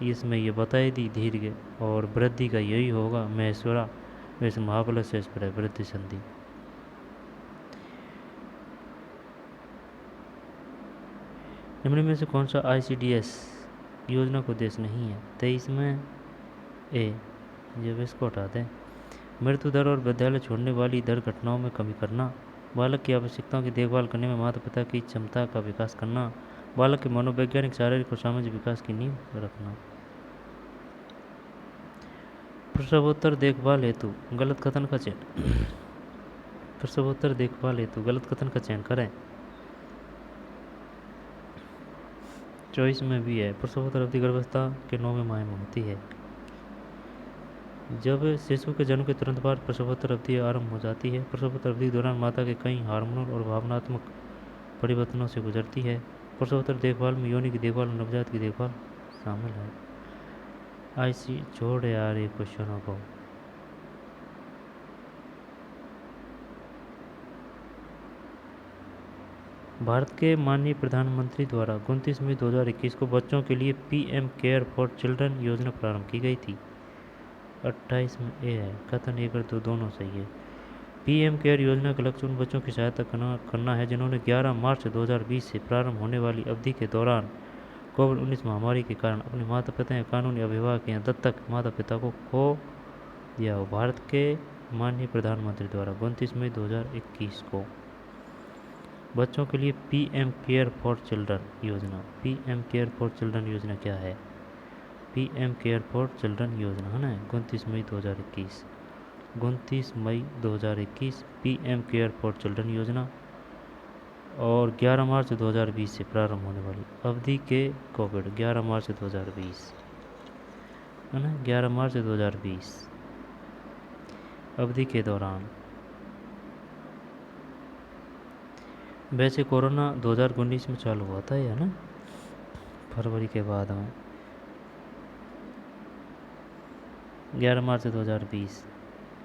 इसमें ये बताई दी दीर्घ। और वृद्धि का यही होगा महेश्वरा, वैसे महाप्लस ऐश्वर्य वृद्धि संधि। निम्न में से कौन सा ICDS योजना का उद्देश्य नहीं है? 23 में ए। जब इसको हटा दें। मृत्यु दर और विद्यालय छोड़ने वाली दर घटनाओं में कमी करना, बालक की आवश्यकताओं की देखभाल करने में माता पिता की क्षमता का विकास करना, बालक के मनोवैज्ञानिक, शारीरिक और सामाजिक विकास की नींव रखना। प्रसवोत्तर देखभाल हेतु गलत कथन का चयन प्रसवोत्तर देखभाल हेतु गलत कथन का चयन करें। चॉइस में भी है। प्रसवोत्तर अवधि गर्भावस्था के 9वें माह में होती है। जब शिशु के जन्म के तुरंत बाद प्रसवोत्तर अवधि आरंभ हो जाती है। प्रसवोत्तर अवधि के दौरान माता के कई हार्मोनल और भावनात्मक परिवर्तनों से गुजरती है। प्रसवोत्तर देखभाल में योनि की देखभाल और नवजात की देखभाल शामिल है। IC छोड़ यार ये क्वेश्चनों को। भारत के माननीय प्रधानमंत्री द्वारा 29 मई 2021 को बच्चों के लिए PM केयर फॉर चिल्ड्रन योजना प्रारंभ की गई थी। 28 में ए है। कथन 1 और 2 दोनों सही है। PM केयर योजना का लक्ष्य उन बच्चों की सहायता करना है जिन्होंने 11 मार्च 2020 से प्रारंभ होने वाली अवधि के दौरान कोविड-19 महामारी के कारण अपने माता पिता या कानूनी अभिभावक या दत्तक माता पिता को खो दिया हो। भारत के माननीय प्रधानमंत्री द्वारा 29 मई 2021 को बच्चों के लिए PM केयर फॉर चिल्ड्रन योजना। PM केयर फॉर चिल्ड्रन योजना क्या है? PM केयर फॉर चिल्ड्रन योजना है ना, 29 मई 2021। 29 मई 2021 PM केयर फॉर चिल्ड्रन योजना। और 11 मार्च 2020 से प्रारंभ होने वाली अवधि के कोविड 11 मार्च 2020 है ना, 11 मार्च 2020 अवधि के दौरान। वैसे कोरोना 2019 में चालू हुआ था, या ना फरवरी के बाद में। 11 मार्च 2020।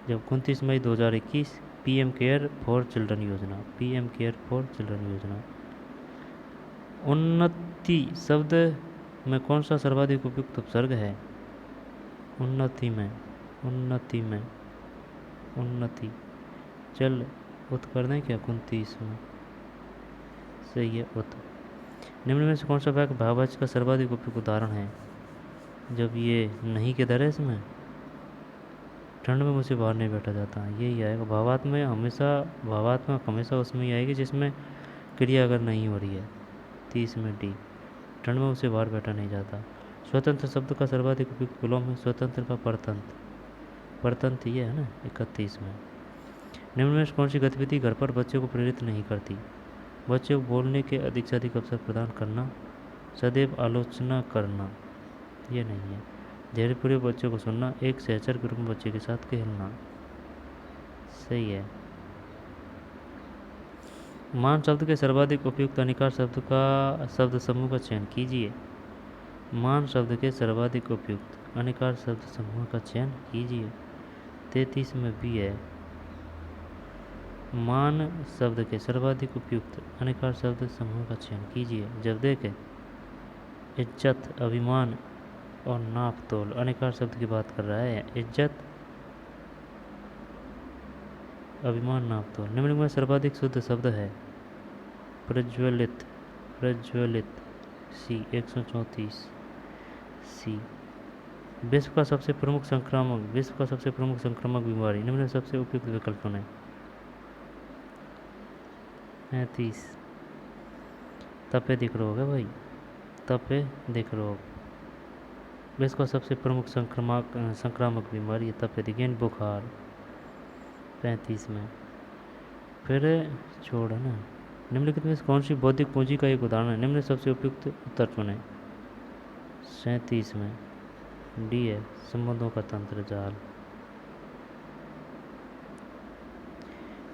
जब 29 मई 2021 पीएम केयर फॉर चिल्ड्रन योजना, पीएम केयर फॉर चिल्ड्रन योजना। उन्नति शब्द में कौन सा सर्वाधिक उपयुक्त उपसर्ग है? उन्नति में, उन्नति में, उन्नति। चल उत कर दें क्या 29 में? सही है उत। निम्न में से कौन सा वाक्य भाववाचक का सर्वाधिक उपयुक्त उदाहरण है? जब ये नहीं के दर है इसमें, ठंड में मुझसे बाहर नहीं बैठा जाता, यही आएगा। भावात्मक हमेशा उसमें ही आएगी जिसमें क्रिया अगर नहीं हो रही है। 30 में डी, ठंड में मुझसे बाहर बैठा नहीं जाता। स्वतंत्र शब्द का सर्वाधिक उपयुक्त विलोम है स्वतंत्र का परतंत्र, परतंत्र ये है ना 31 में। निम्न में कौन सी गतिविधि घर पर बच्चे को प्रेरित नहीं करती? बच्चे को बोलने के अधिक से अधिक अवसर प्रदान करना, सदैव आलोचना करना, ये नहीं है। धैर्यपूर्वक बच्चे को सुनना, एक सहचर के रूप में बच्चे के साथ खेलना, सही है। मान शब्द के सर्वाधिक उपयुक्त अनिकार शब्द का शब्द समूह का चयन कीजिए। मान शब्द के सर्वाधिक उपयुक्त अनिकार शब्द समूह का चयन कीजिए। 33 में भी है। मान शब्द के सर्वाधिक उपयुक्त अनिकार शब्द समूह का चयन कीजिए। जब देखें इज्जत, अभिमान और नाप तोल, अनिकार शब्द की बात कर रहा है। इज्जत, अभिमान, नाप तोल। निम्न में सर्वाधिक शुद्ध शब्द है प्रज्वलित, प्रज्वलित, सी 134 सी। विश्व का सबसे प्रमुख संक्रामक, विश्व का सबसे प्रमुख संक्रामक बीमारी, निम्न में सबसे उपयुक्त विकल्प है 35। तपे दिख रोग है भाई, तपे दिख रोग। विश्व का सबसे प्रमुख संक्रामक बीमारी है तपे दिख, यानी बुखार। 35 में फिर छोड़ है ना। निम्नलिखित में कौन सी बौद्धिक पूंजी का एक उदाहरण है? निम्न सबसे उपयुक्त उत्तर चुने। 37 में डी है संबंधों का तंत्र जाल।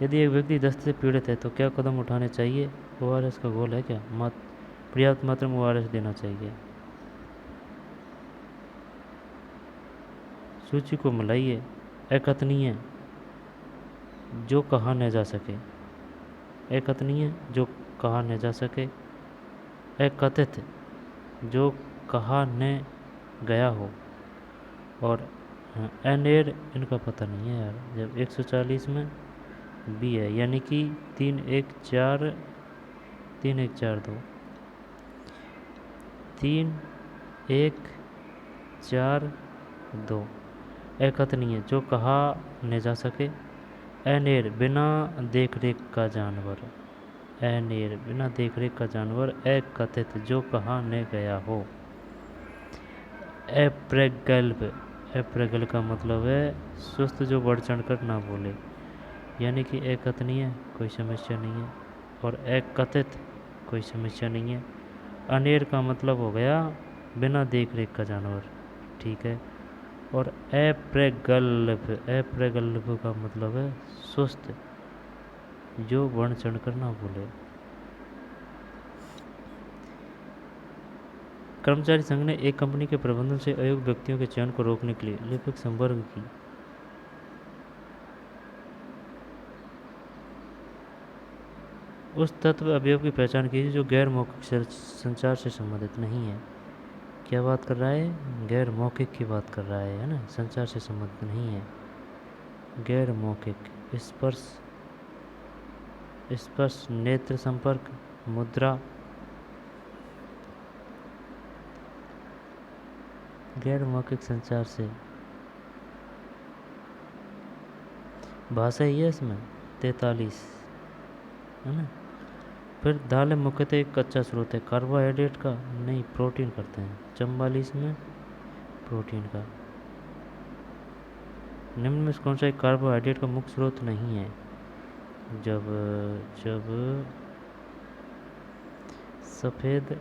यदि एक व्यक्ति दस्त से पीड़ित है तो क्या कदम उठाने चाहिए? ओआरएस का घोल है क्या? पर्याप्त मात्रा में ओआरएस देना चाहिए। सूची को मिलाइए। अकथनीय जो कहा न जा सके, अकथनीय जो कहा न जा सके, अकथित जो कहा न गया हो, और अनेर इनका पता नहीं है यार। जब 140 में बी है, यानी कि 3 1 4 3 1 4 2 3 1 4 2। अकथनीय जो कहा न जा सके, अनेर बिना देख रेख का जानवर, अनेर बिना देख रेख का जानवर, अकथित जो कहा न गया हो। अप्रगल्भ, अप्रगल्भ का मतलब है सुस्त जो बढ़ चढ़ कर ना बोले, यानी कि अकथनीय कोई समस्या नहीं है और अकथित कोई समस्या नहीं है। अनेर का मतलब हो गया बिना देख रेख का जानवर, ठीक है। और अप्रगल्भ, अप्रगल्भ का मतलब है सुस्त जो बढ़ चढ़ कर ना बोले। कर्मचारी संघ ने एक कंपनी के प्रबंधन से अयोग्य व्यक्तियों के चयन को रोकने के लिए लिपिक संवर्ग की। उस तत्व अवयव की पहचान कीजिए जो गैर मौखिक संचार से संबंधित नहीं है। क्या बात कर रहा है? गैर मौखिक की बात कर रहा है ना, संचार से संबंधित नहीं है। गैर मौखिक स्पर्श, स्पर्श, नेत्र संपर्क, मुद्रा, गैर मौखिक संचार से। भाषा ही है इसमें 43 है ना। फिर दाल मुख्यतः एक कच्चा स्रोत है कार्बोहाइड्रेट का, नहीं प्रोटीन करते हैं। 44 में प्रोटीन का। निम्न में कौन सा एक कार्बोहाइड्रेट का मुख्य स्रोत नहीं है? जब जब सफ़ेद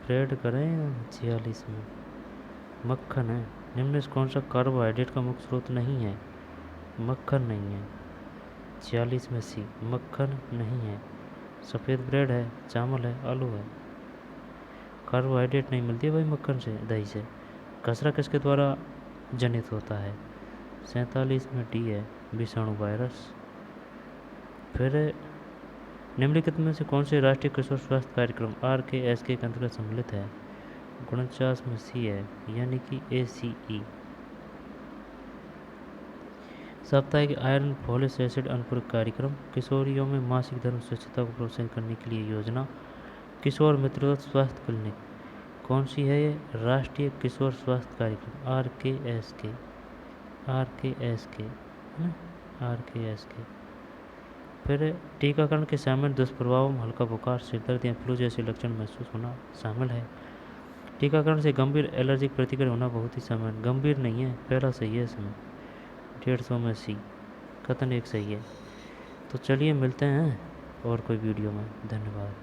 ब्रेड करें 46 में मक्खन है। निम्न में कौन सा कार्बोहाइड्रेट का मुख्य स्रोत नहीं है? मक्खन नहीं है। 46 में सी मक्खन नहीं है। सफ़ेद ब्रेड है, चावल है, आलू है। कार्बोहाइड्रेट नहीं मिलती है भाई मक्खन से, दही से। घसरा किसके द्वारा जनित होता है। 47 में डी है, विषाणु वायरस। फिर निम्नलिखित में से कौन से राष्ट्रीय किशोर स्वास्थ्य कार्यक्रम RKSK के अंतर्गत सम्मिलित है? 49 में सी है, यानी कि ACE। साप्ताहिक आयरन फोलिक एसिड अनुपूरक कार्यक्रम। किशोरियों में मासिक धर्म स्वच्छता को प्रोत्साहित करने के लिए योजना। किशोर मित्र स्वास्थ्य क्लिनिक। कौन सी है ये? राष्ट्रीय किशोर स्वास्थ्य कार्यक्रम RKSK। RKSK है ना, RKSK। फिर टीकाकरण के शामिल दुष्प्रभावों में हल्का बुखार, सिरदर्द या फ्लू जैसे लक्षण महसूस होना शामिल है। टीकाकरण से गंभीर एलर्जिक प्रतिक्रिया होना बहुत ही सामान्य। गंभीर नहीं है, पहला सही है इसमें। 150 में सी, कथन एक सही है। तो चलिए मिलते हैं और कोई वीडियो में। धन्यवाद।